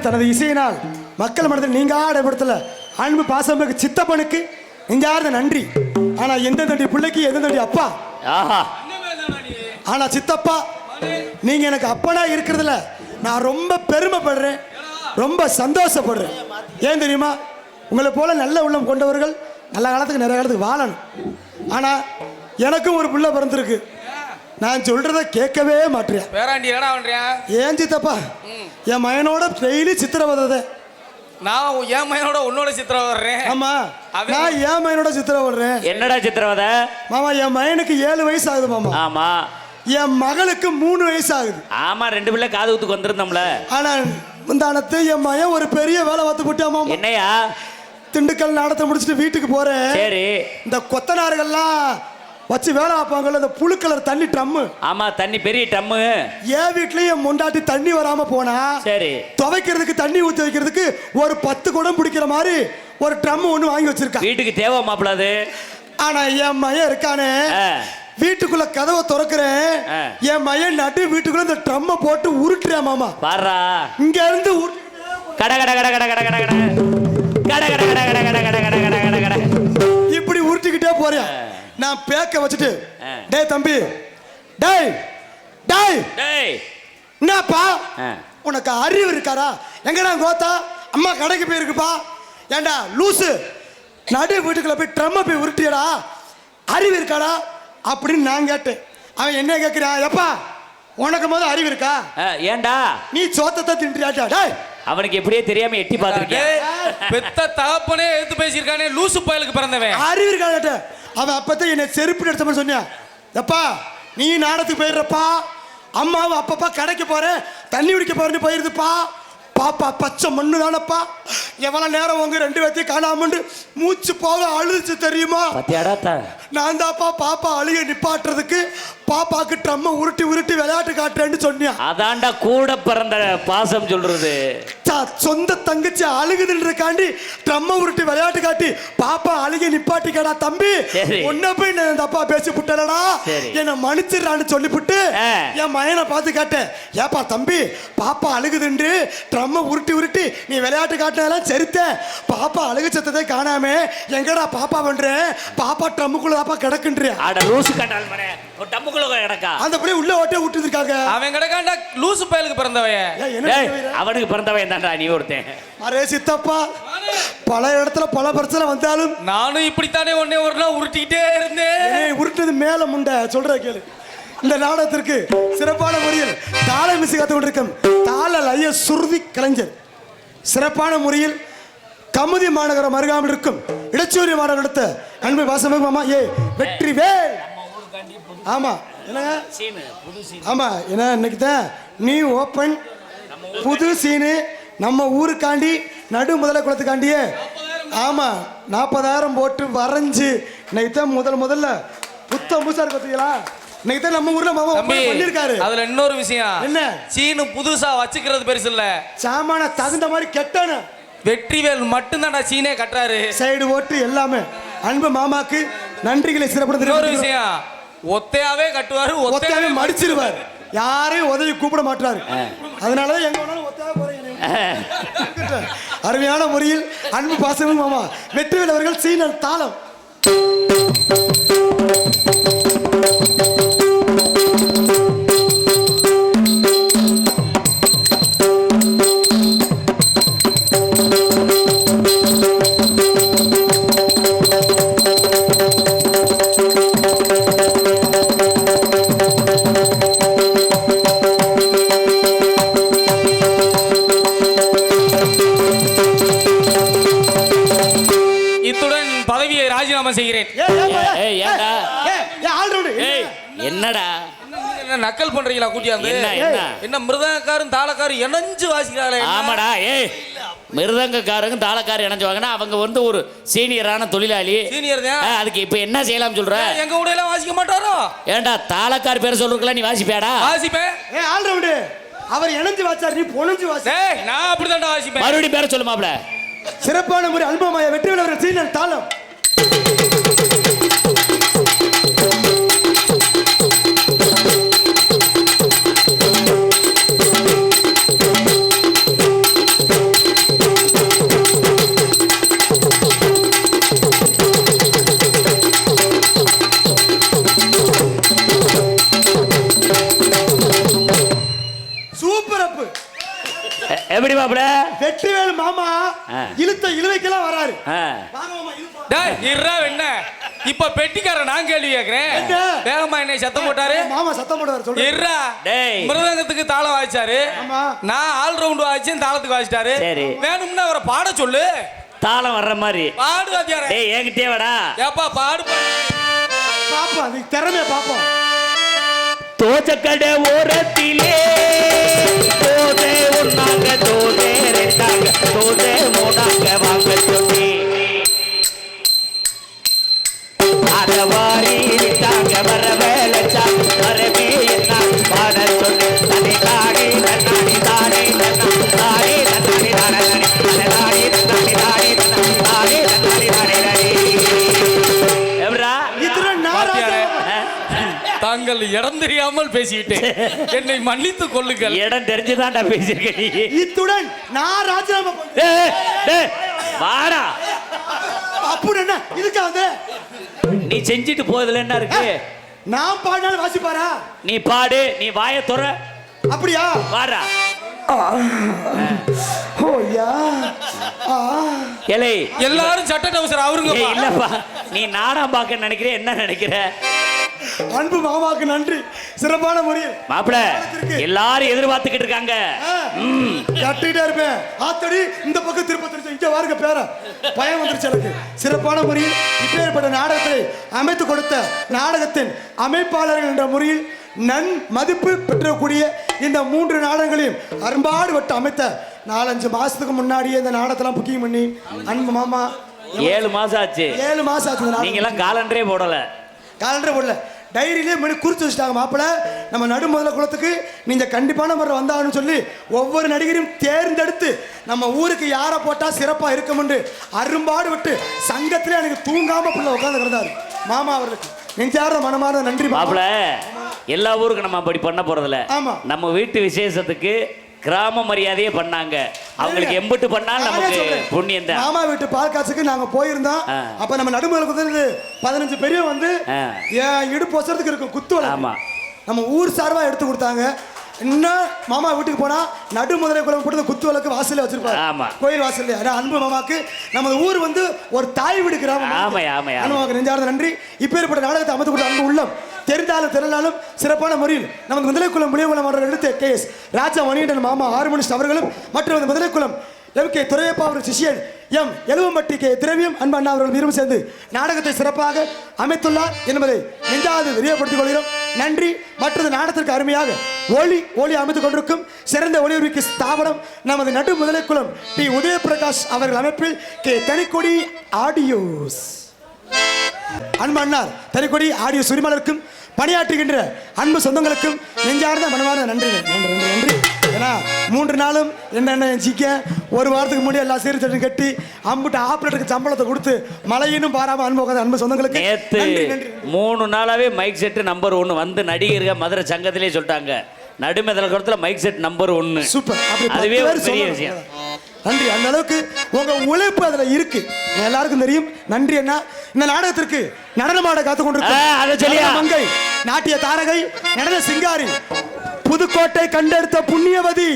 [SPEAKER 3] தனது இசையினால் மக்கள் மனதில் நீங்காத இடத்துல அன்பு பாசமிகு சித்தப்பனுக்கு நெஞ்சார்ந்த நன்றி. ஆனா எந்த தண்டி பிள்ளைக்கு எந்த தண்டி அப்பா. ஆனா சித்தப்பா நீங்க எனக்கு அப்பனா இருக்கிறதுல நான் ரொம்ப பெருமைப்படுறேன், ரொம்ப சந்தோஷப்படுறேன். ஏன் தெரியுமா, உங்களை போல நல்ல உள்ளம் கொண்டவர்கள் நல்ல காலத்துக்கு நிறைய காலத்துக்கு வாழணும். ஆனா எனக்கும் ஒரு பிள்ளை பிறந்திருக்கு, நான் சொல்றத கேட்கவே மாட்டேன். ஏன் சித்தப்பா என் மயனோட டெய்லி சித்திரவதை.
[SPEAKER 6] நான் என் மயனோட உன்னோட சித்திரவதை.
[SPEAKER 3] ஆமா நான் என் மயனோட சித்திரவதை.
[SPEAKER 2] என்னடா சித்திரவதை?
[SPEAKER 3] மாமா என் மயனுக்கு 7 வயசு ஆகுது மாமா.
[SPEAKER 2] ஆமா
[SPEAKER 3] என் மகளுக்கு 3 வயசு ஆகுது.
[SPEAKER 2] ஆமா 2 பிள்ளை காது ஊத்துக்கு வந்திருந்தோம்ல.
[SPEAKER 3] ஆனா முந்தானத்து என் மயன் ஒரு பெரிய வேலை பார்த்து போட்டாமா.
[SPEAKER 2] என்னையா?
[SPEAKER 3] திண்டுக்கல் நாடத்தை முடிச்சுட்டு வீட்டுக்கு போறேன்.
[SPEAKER 2] சரி.
[SPEAKER 3] இந்த கொத்தனார்கள்லாம் வச்சு வேலை வைப்பாங்கல்ல அந்த புழு கலர் தண்ணி ட்ரம்மு.
[SPEAKER 2] ஆமா தண்ணி பெரிய ட்ரம்மு.
[SPEAKER 3] என் வீட்லயும் முண்டாட்டி தண்ணி வராம போனா
[SPEAKER 2] சரி
[SPEAKER 3] துவைக்கிறதுக்கு தண்ணி ஊற்றி வைக்கிறதுக்கு ஒரு 10 குடம் பிடிக்கிற மாதிரி ஒரு ட்ரம் ஒண்ணு வாங்கி வச்சிருக்கா.
[SPEAKER 2] வீட்டுக்கு தேவை மாப்பிளாது.
[SPEAKER 3] ஆனா என் மயன் இருக்கானே வீட்டுக்குள்ள கதவை திறக்கிறேன், என் மயன் நடு வீட்டுக்குள்ள இந்த ட்ரம்ம போட்டு உருட்டுறேன் மாமா.
[SPEAKER 2] பாரா
[SPEAKER 3] இங்க இருந்து
[SPEAKER 2] கட கட கட கட கட கட கட கட கட கட கட கட கட கட கட கட கட
[SPEAKER 3] இப்படி உருட்டிக்கிட்டே போறேன். நான் பேக்க வச்சுட்டு டேய் தம்பி, டேய் டேய்
[SPEAKER 2] டேய்
[SPEAKER 3] என்னப்பா உனக்கு அறிவு இருக்காரா? எங்கடா கோத்தா அம்மா கடைக்கு போயிருக்குப்பா. ஏண்டா லூசு, நடு வீட்டுக்குள்ள போய் ட்ரம்ம போய் உருட்டியடா, அறிவு இருக்காடா அப்படின்னு நான் கேட்டேன். அவன் என்ன கேட்கிறான், எப்பா உனக்கு முதல் அறிவு இருக்கா?
[SPEAKER 2] ஏண்டா
[SPEAKER 3] நீ சோத்தத்தை தின்றியாட்டா? டேய்
[SPEAKER 2] அவனுக்கு எப்படியே தெரியாம எட்டி பார்த்திருக்கேன்.
[SPEAKER 6] பெத்த தகப்பனே எடுத்து பேசியிருக்கானே லூசு பயலுக்கு பிறந்தவன்.
[SPEAKER 3] அறிவு இருக்கா கேட்ட? அவன் அப்பதான் என்ன செருப்பு எடுத்த சொன்னியா, எப்பா நீ நாடத்துக்கு போயிடுறப்பா, அம்மாவும் அப்பப்பா கடைக்கு போறேன் தண்ணி குடிக்க போறேன்னு போயிருதுப்பா. பாப்பா பச்சை மண்ணு தானப்பா, எவ்வளவு நேரம் உங்க 2 பேர்த்தையும் காணாமண்டு மூச்சு போக அழுதுச்சு தெரியுமா? நான் தாப்பா பாப்பா அழுக நிப்பாட்டுறதுக்கு பாப்பாக்கு ட்ரம்ம உருட்டி உருட்டி விளையாட்டு காட்டுறேன்னு சொன்னியா.
[SPEAKER 2] அதான்டா கூட பிறந்த பாசம் சொல்றது.
[SPEAKER 3] சொந்த தங்கச்சி அழுகுதுன்றக்காண்டி ட்ரம்ம உருட்டி விளையாட்டு காட்டி பாப்பா அழுக நிப்பாட்டிக்கடா தம்பி. உன்ன போய் நான் தப்பா பேசி புட்டலடா, என்ன மன்னிச்சிடறான்னு சொல்லிவிட்டு என் மயனை பார்த்து கேட்டேன், ஏப்பா தம்பி பாப்பா அழுகுதுன்று ட்ரம்ம உருட்டி உருட்டி நீ விளையாட்டு காட்டினதெல்லாம் சரித்த, பாப்பா அழுகு சத்தத்தை காணாமே எங்கடா பாப்பா பண்றேன், பாப்பா ட்ரம்முக்குள்ள தாப்பா கிடக்குன்றியா? அந்த பிள்ளை உள்ள ஓட்டே விட்டுருக்காங்க.
[SPEAKER 6] அவன் கிடக்காண்டா லூசு பயலுக்கு பிறந்தவன்.
[SPEAKER 2] அவனுக்கு பிறந்தவன் தான்டா நீ ஒருத்தன்.
[SPEAKER 3] அரே சித்தப்பா, பல இடத்துல பல பிரச்சனை வந்தாலும்
[SPEAKER 6] நானும் இப்படித்தானே ஒன்னே ஒரு நாள் உருட்டிக்கிட்டே இருந்தேன்.
[SPEAKER 3] உருட்டது மேல முண்டை சொல்ற கேளு. இந்த நாடகத்திற்கு சிறப்பான முறையில் தாள மிசை கத்து கொண்டிருக்கும் தாள லய சுருதி கலைஞர், சிறப்பான முறையில் கமுதி மாநகரம் அருகாமல் இருக்கும் இடச்சூரிய மாநகரம் எடுத்த அன்பு வாசமிகு மாமா ஏ வெற்றிவேல். ஆமா என்னங்க, ஆமா என்ன இன்னைக்கு தான் நீ ஓப்பன் புது சீனு நம்ம ஊருக்காண்டி நடு முதல குளத்துக்காண்டியே. ஆமா 40,000 போட்டு வரைஞ்சு இன்னைக்கு தான் முதல்ல புத்தம் புதுசா இருக்கு பார்த்தீங்களா? இன்னைக்கு தான் நம்ம ஊர்ல மாமா பண்ணிருக்காரு.
[SPEAKER 6] அதுல இன்னொரு விஷயம்
[SPEAKER 3] என்ன,
[SPEAKER 6] சீனு புதுசா வச்சுக்கிறது பெருசு இல்ல,
[SPEAKER 3] சாமான தகுந்த மாதிரி கெட்டானு
[SPEAKER 6] வெற்றிவேல் மட்டும்தான் சீனே கட்டுறாரு.
[SPEAKER 3] சைடு ஓட்டு எல்லாமே அன்பு மாமாக்கு நன்றிகளை சிறப்படுத்த.
[SPEAKER 6] இன்னொரு விஷயம் ஒத்தையாவே கட்டுவாரு,
[SPEAKER 3] ஒத்தையாவே மடிச்சிருவாரு, யாரையும் உதவி கூப்பிட மாட்டாரு. அதனாலதான் எங்க வேணாலும் ஒத்தையாவே போறீங்க. அருமையான முறையில் அன்பு பாசமும் மாமா வெற்றிவேல் அவர்கள் சீனல் தாளம்.
[SPEAKER 6] செய்கிறேன்.
[SPEAKER 2] என்னடா
[SPEAKER 6] நக்கல் பண்றீங்களா? கூட்டியாந்து என்ன மிருதங்கக்காரன் தாளக்காரன் இணைஞ்சு வாசிக்கிறாளே?
[SPEAKER 2] ஆமாடா, மிருதங்கக்காரங்க தாளக்காரன் இணைஞ்சு வாங்கினா அவங்க ஒரு சீனியரான தொழிலாளி.
[SPEAKER 6] சீனியர் தான்.
[SPEAKER 2] அதுக்கு இப்ப என்ன செய்யலாம் சொல்ற?
[SPEAKER 6] எங்க கூட எல்லாம் வாசிக்க மாட்டாரோ?
[SPEAKER 2] ஏண்டா தாளக்கார பேரை சொல்றதுல நீ வாசிப்பேடா?
[SPEAKER 6] வாசிப்பேன்.
[SPEAKER 3] ஆல்ரவுண்டு அவர் இணைஞ்சு வாச்சார், நீ பொணஞ்சு வாசி.
[SPEAKER 6] நான் அப்படிதான் வாசிப்பேன்.
[SPEAKER 2] மறுபடியும் பேரை சொல்லு மாப்ள.
[SPEAKER 3] சிறப்பான முறை அல்பமாய வெற்றிவேல் அவர்கள் சீனல் தாளம்.
[SPEAKER 2] எப்படி மாப்ள?
[SPEAKER 3] வெற்றிவேல் மாமா இழுத்த இழுவைக்கெல்லாம் வராரு.
[SPEAKER 6] என்ன இப்ப பெட்டிக்காரன் நான் கேள்வி கேக்குறேன். வேகமா என்ன சத்தம் போட்டாரு?
[SPEAKER 3] மாமா சத்தம் போட்டாரு சொல்லு.
[SPEAKER 6] இர்ரா டேய், மிருதங்கத்துக்கு தாளம் வாசிச்சாரு, நான் ஆல் ரவுண்ட் வாசிச்சேன், தாளத்துக்கு வாசிட்டாரு. வேணும்னா அவரை பாட சொல்லு,
[SPEAKER 2] தாளம் வர்ற மாதிரி
[SPEAKER 6] பாடு. வாத்தியாரே
[SPEAKER 2] டேய் என்கிட்டே வாடா.
[SPEAKER 6] ஏப்பா பாடு
[SPEAKER 3] பாப்பா, நீ திறமைய பாப்போம்.
[SPEAKER 2] தோச்சக்கடை ஓரத்திலே தோதே ஒன்னாங்க தோதே ரெண்டாங்க தோதே மூணாங்க வாங்க சொல்லி அத வாரி
[SPEAKER 6] நாங்கள் இடம் தெரியாமல் பேசிவிட்டேன், என்னை மன்னித்து கொள்ளுங்கள்.
[SPEAKER 2] இடம் தெரிஞ்சுதான்டா பேசியிருக்க நீ.
[SPEAKER 3] இத்துடன் நான் ராஜினாமா
[SPEAKER 2] வாடா.
[SPEAKER 3] அப்படி என்ன இதுக்கா வந்து
[SPEAKER 2] நீ செஞ்சுட்டு போகுதுல என்ன இருக்கு?
[SPEAKER 3] நான் பாடினாலும் வாசிப்பாரா?
[SPEAKER 2] நீ பாடு, நீ வாய துற.
[SPEAKER 3] அப்படியா?
[SPEAKER 2] வாடா.
[SPEAKER 3] ஓயா
[SPEAKER 2] ஏலே
[SPEAKER 6] எல்லாரும் சட்ட டவுசர் அவருங்க.
[SPEAKER 2] இல்லப்பா, நீ நாடகம் பார்க்க நினைக்கிற, என்ன நினைக்கிற?
[SPEAKER 3] அன்பு மாமாவுக்கு நன்றி. சிறப்பான முறையில்
[SPEAKER 2] மாப்பிள எல்லாரும் எதிர்பார்த்துக்கிட்டு இருக்காங்க.
[SPEAKER 3] கட்டிட்டே இருப்பேன். ஆத்தடி இந்த பக்கம் திருப்ப திருச்சி இங்க வாருங்க பேர பயம் வந்துருச்சு எனக்கு. சிறப்பான முறையில் இப்பேற்பட்ட நாடகத்தை அமைத்து கொடுத்த நாடகத்தின் அமைப்பாளர்கள் என்ற முறையில் மதிப்பு பெற்றக்கூடிய இந்த 3 நாடகங்களையும் அரும்பாடு விட்டு அமைத்த 4-5 மாசத்துக்கு முன்னாடியே இந்த நாடகத்தெல்லாம் புக்கிங் பண்ணி அன்பு மாமா
[SPEAKER 2] 7 மாசம் ஆச்சு.
[SPEAKER 3] 7 மாசம் ஆச்சு.
[SPEAKER 2] நீங்க எல்லாம் காலண்டரே போடல.
[SPEAKER 3] காலண்டரே போடல, டைரியிலே மணி குறிச்சு வச்சுட்டாங்க. மாப்பிள்ள நம்ம நடுமுதல குளத்துக்கு நீங்க கண்டிப்பான முறை வந்தாங்கன்னு சொல்லி ஒவ்வொரு நடிகரையும் தேர்ந்தெடுத்து நம்ம ஊருக்கு யாரை போட்டா சிறப்பா இருக்கும்னு அரும்பாடு விட்டு சங்கத்திலே எனக்கு தூங்காம பிள்ளை உட்கார்ந்து கிடந்தாரு. மாமா அவர்களுக்கு நெஞ்சார்ந்த மனமார்ந்த நன்றி.
[SPEAKER 2] மாப்பிள்ள எல்லா ஊருக்கு நம்ம அப்படி பண்ண போறதில்ல.
[SPEAKER 3] ஆமா,
[SPEAKER 2] நம்ம வீட்டு விசேஷத்துக்கு கிராம மரியாதையே பண்ணாங்க. அவங்களுக்கு எம்பிட்டு பண்ணாலும் நமக்கு புண்ணியம் தான்.
[SPEAKER 3] மாமா வீட்டு பால் காசுக்கு நாங்க போயிருந்தோம். அப்ப நம்ம நடுமுதலுக்கு 15 பெரிய வந்து இடுப்பு வசறதுக்கு இருக்கும் குத்து.
[SPEAKER 2] ஆமா,
[SPEAKER 3] நம்ம ஊர் சார்பா எடுத்து கொடுத்தாங்க. இன்னும் மாமா வீட்டுக்கு போனா நடுமுதலை குளம் போட்டு குத்து விளக்கு வாசல்ல வச்சிருப்பாரு. ஆமா, கோயில் வாசல்ல. அன்பு மாமாக்கு நமது ஊர் வந்து ஒரு தாய் வீடு கிராமம்.
[SPEAKER 2] ஆமா ஆமா,
[SPEAKER 3] நமக்கு நெஞ்சார்ந்த நன்றி. இப்பேற்பட்ட நாடகத்தை அமைத்து கொடுத்த அன்பு உள்ளம் தெரிந்தாலும் திரளாலும் சிறப்பான முறையில் நமது முதலைக்குளம் முனியகுளம் அவர்கள் எடுத்த KS ராஜா மணிகண்டன் மாமா ஆறுமணிஸ்ட் அவர்களும் மற்றும் முதலைக்குளம் MK துரையப்பா அவர் சிஷியன் எலுவம்பட்டி K திரவியம் அன்பு அண்ணா அவர்கள் இருவரும் சேர்ந்து நாடகத்தை சிறப்பாக அமைத்துள்ளார் என்பதை நெஞ்சாது தெரியப்படுத்திக் கொள்கிறோம். நன்றி. மற்றது நாடகத்திற்கு அருமையாக ஒளி அமைத்துக் கொண்டிருக்கும் சிறந்த ஒளிபரப்பு ஸ்தாபனம் நமது நடு முதலைக்குளம் டி உதயபிரகாஷ் அவர்கள் அமைப்பில் K தனிக்கொடி ஆடியோஸ். அன்பு அண்ணார் தனிக்கொடி ஆடியோ உரிமையாளருக்கும் பணியாற்றுகின்ற அன்பு சொந்தங்களுக்கும் நெஞ்சார்ந்த மனமார்ந்த நன்றி நன்றி நன்றி. ஏன்னா 3 நாளும் என்ன சிக்க ஒரு வாரத்துக்கு முன்னாடி எல்லாம் சீர்திருத்தம் கட்டி அம்புட்டு ஆப்ரேட்டருக்கு சம்பளத்தை கொடுத்து மழையினும் பாராம அன்பு அன்பு சொந்தங்களுக்கு
[SPEAKER 2] நேத்து 3 நாளாவே மைக் செட் நம்பர் 1 வந்து நடிகர்கள் மதுரை சங்கத்திலே சொல்லிட்டாங்க. நடுமேதல குளத்துல மைக் செட் நம்பர் 1.
[SPEAKER 3] சூப்பர்.
[SPEAKER 2] அதுவே ஒரு பெரிய விஷயம்.
[SPEAKER 3] நன்றி. அந்த அளவுக்கு உங்க உழைப்பு அதுல இருக்கு, எல்லாருக்கும் தெரியும். நன்றி அண்ணா. இந்த நாடகத்திற்கு நடனமாட காத்துக் கொண்டிருக்க மங்கை நாட்டிய தாரகை நடன சிங்காரி புதுக்கோட்டை கண்டெடுத்த புண்ணியவதி.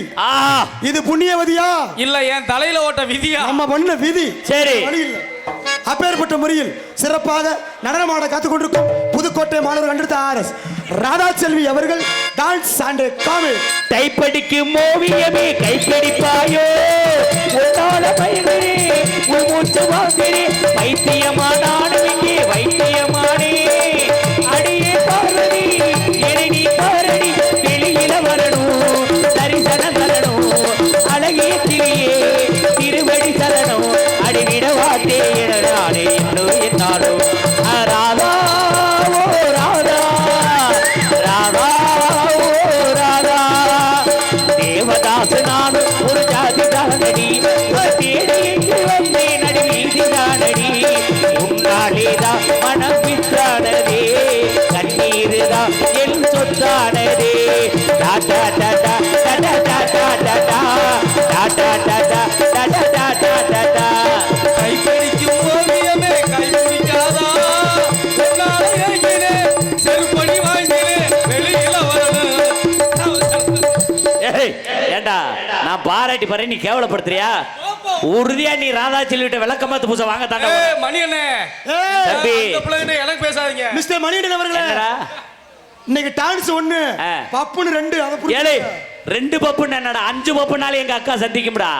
[SPEAKER 3] இது புண்ணியவதியா
[SPEAKER 6] இல்ல என் தலையில ஓட்ட விதியா?
[SPEAKER 3] நம்ம பண்ண விதி.
[SPEAKER 2] சரி,
[SPEAKER 3] அப்பேற்பட்ட முறையில் சிறப்பாக நடனமாட காத்துக் கொண்டிருக்கும் புதுக்கோட்டை மாணவர் கண்டெடுத்த RS ராதா செல்வி அவர்கள் டான்ஸ் அண்ட் காமெடி.
[SPEAKER 2] கைப்படிக்கும் ஓவியமே கைப்படிப்பாயோ மூச்சு வாங்கினே வைத்தியமானானே வைத்தியமானே அடியே பார்வதி எனி பாரடி வெளியில வரணும் தரிசனம் தரணும் அழகிய கிளியே திருவடி தரணும் அடிவிடவாட்டே நானே இன்னும் என்னாலும் ராதா ஓ ராதா ராதா ஓ ராதா தேவதாசு நானும் ஒரு ஜாதி தானடி தேடி வந்தே நடி வீதி தானடி உன்னாலேதான் மனம் பித்தானதே கண்ணீருதா என் சொத்தானதே டாடா டாடா டாடா டாடா டாடா டாடா டாடா டாடா டாடா டாடா.
[SPEAKER 6] கைப்படிக்கும் ஓவியமே கைப்பிடிக்காதா செருப்படி வாங்கினே வெளியில வரணும்.
[SPEAKER 2] ஏண்டா நான் பாராட்டி பாரு, நீ கேவலப்படுத்துறியா? உறுதியா நீ ராதா செல்விட்ட விளக்கமாத்து பூசை வாங்க தாங்க.
[SPEAKER 6] மணி அண்ணே
[SPEAKER 2] தம்பி
[SPEAKER 6] எனக்கு பேசாதீங்க.
[SPEAKER 3] மிஸ்டர் மணிகண்டன் அவர்களே, இன்னைக்கு டான்ஸ் 1 பப்புன்னு 2 அத புரியல.
[SPEAKER 2] 2 பப்பு என்னடா 5 பப்புனால எங்க அக்கா சந்திக்கும்டா.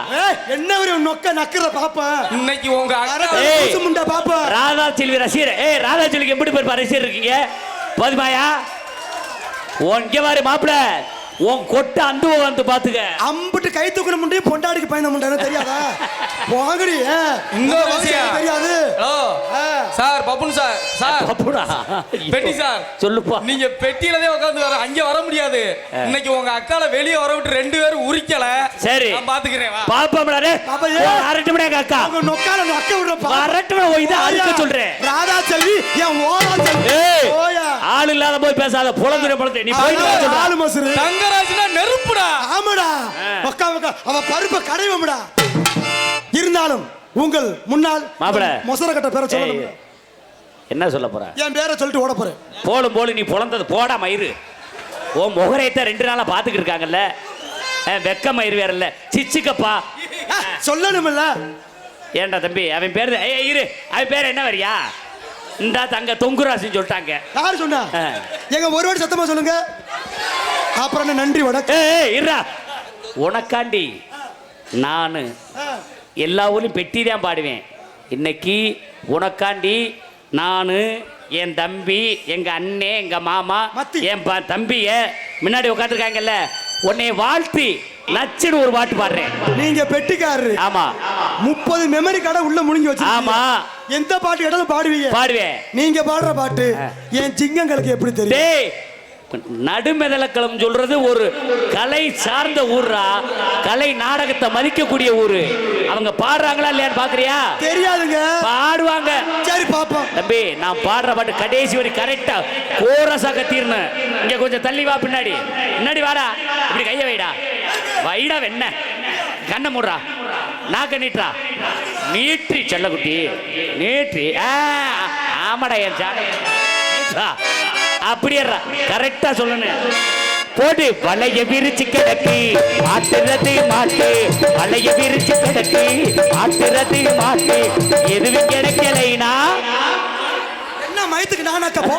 [SPEAKER 3] என்ன ஒரு நொக்க நக்கற பாப்பா.
[SPEAKER 6] இன்னைக்கு உங்க அக்கா
[SPEAKER 3] முண்டா பாப்பா.
[SPEAKER 2] ராதா செல்வி ரசிகர். ராதா செல்விக்கு எப்படி பேர் ரசிகர் இருக்கீங்க? போதுமாயா? இங்க பாரு மாப்பிள, உன் கொட்டை அந்த வந்து பாத்துக்க.
[SPEAKER 3] அம்பிட்டு கை தூக்கின முண்டி பொண்டாடிக்கு பயணம் முண்டானு தெரியாதா? போகடி.
[SPEAKER 6] இன்னொரு விஷயம்
[SPEAKER 3] தெரியாது.
[SPEAKER 6] ஹலோ சார், பப்புன் சார். சார்
[SPEAKER 2] பப்புடா.
[SPEAKER 6] பெட்டி சார்
[SPEAKER 2] சொல்லுப்பா.
[SPEAKER 6] நீங்க பெட்டியிலதே உட்கார்ந்து வர, அங்க வர முடியாது. இன்னைக்கு உங்க அக்கால வெளியே வர விட்டு 2 பேரும் உரிக்கல.
[SPEAKER 2] சரி
[SPEAKER 6] நான் பாத்துக்கிறேன். வா
[SPEAKER 2] பாப்பா டே.
[SPEAKER 3] பாப்பா
[SPEAKER 2] அரட்டுமடா அக்கா.
[SPEAKER 3] அவங்க நொக்கால நொக்க விடுறப்பா.
[SPEAKER 2] அரட்டுமடா ஓ இத அறுக்க சொல்றேன்.
[SPEAKER 3] ராதா செல்வி என் ஓரா செல்வி.
[SPEAKER 2] ஏய்
[SPEAKER 3] ஓயா.
[SPEAKER 2] ஆள் இல்லாத போய் பேசாத. பொளந்துற நீ போய் சொல்ற.
[SPEAKER 3] ஆளு மசுரு.
[SPEAKER 6] தங்கராஜ்னா நெருப்புடா.
[SPEAKER 3] ஆமாடா. மக்கா மக்கா அவ பருப்ப கடைவம்டா. இருந்தாலும் உங்கள் முன்னாள்
[SPEAKER 2] மாப்ள
[SPEAKER 3] மொசர கட்ட பேரை சொல்லணும்.
[SPEAKER 2] என்ன சொல்ல போற?
[SPEAKER 3] என் பேரை சொல்லிட்டு ஓட போறேன்.
[SPEAKER 2] போடு நீ பொளந்தது போடா மயிறு. ஓ முகரையத்தை 2 நாளா பாத்துக்கிட்டு இருக்காங்கல்ல. வெக்க மயிறு வேற இல்ல. சிச்சுக்கப்பா
[SPEAKER 3] சொல்லணும்ல.
[SPEAKER 2] ஏன்டா தம்பி அவன் பேரு இரு. அவன் பேர் என்ன வரியா? இந்த தங்க தொங்குராசின்னு சொல்லிட்டாங்க.
[SPEAKER 3] யார் சொன்னா? எங்க ஒரு வாட்டி சத்தமா சொல்லுங்க. அப்புறம் என்ன நன்றி வணக்கம்.
[SPEAKER 2] இருடா. உனக்காண்டி நானு எல்லா ஊர்லயும் பெட்டி தான் பாடுவேன். இன்னைக்கு உனக்காண்டி நானு, என் தம்பி, எங்க அண்ணே, எங்க மாமா, என் தம்பிய முன்னாடி உட்காந்துருக்காங்கல்ல, உன்னை வாழ்த்தி நச்சுன்னு ஒரு பாட்டு பாடுறேன்.
[SPEAKER 3] நீங்க பெட்டிக்காரரு.
[SPEAKER 2] ஆமா.
[SPEAKER 3] 30 மெமரி கார்டை உள்ள முழுங்கி வச்சு.
[SPEAKER 2] ஆமா.
[SPEAKER 3] எந்த பாட்டு கேட்டாலும் பாடுவீங்க.
[SPEAKER 2] பாடுவேன்.
[SPEAKER 3] நீங்க பாடுற பாட்டு என் சிங்கங்களுக்கு எப்படி தெரியும்?
[SPEAKER 2] டேய் நடுமெதலக்களம் சொல்றது ஒரு கலை சார்ந்த ஊர்ரா. கலை நாடகத்தை மதிக்கக்கூடிய ஊரு. அவங்க பாடுறாங்களா இல்லையான்னு பாக்குறியா?
[SPEAKER 3] தெரியாதுங்க.
[SPEAKER 2] பாடுவாங்க.
[SPEAKER 3] சரி பாப்போம்.
[SPEAKER 2] தம்பி நான் பாடுற பாட்டு கடைசி வரை கரெக்டா கோரஸா கத்திரணும். இங்க கொஞ்சம் தள்ளி வா. பின்னாடி வாடா. இப்படி கைய வைடா. வைடா வெண்ண. கண்ணை மூடுறா. நாக்க நீட்டுறா. நீட்டி செல்லக்குட்டி நீட்டி. ஆமாடா என் ஜாட. அப்படியே கரெக்டா சொல்லணும். போடு. வளைய விரிச்சு கிடக்கு மாட்டுறது மாட்டு. வளைய விரிச்சு கிடக்கு மாட்டுறது மாட்டு. எதுவும் கிடைக்கலைனா
[SPEAKER 3] என்ன மயத்துக்கு நானாக்கப்போ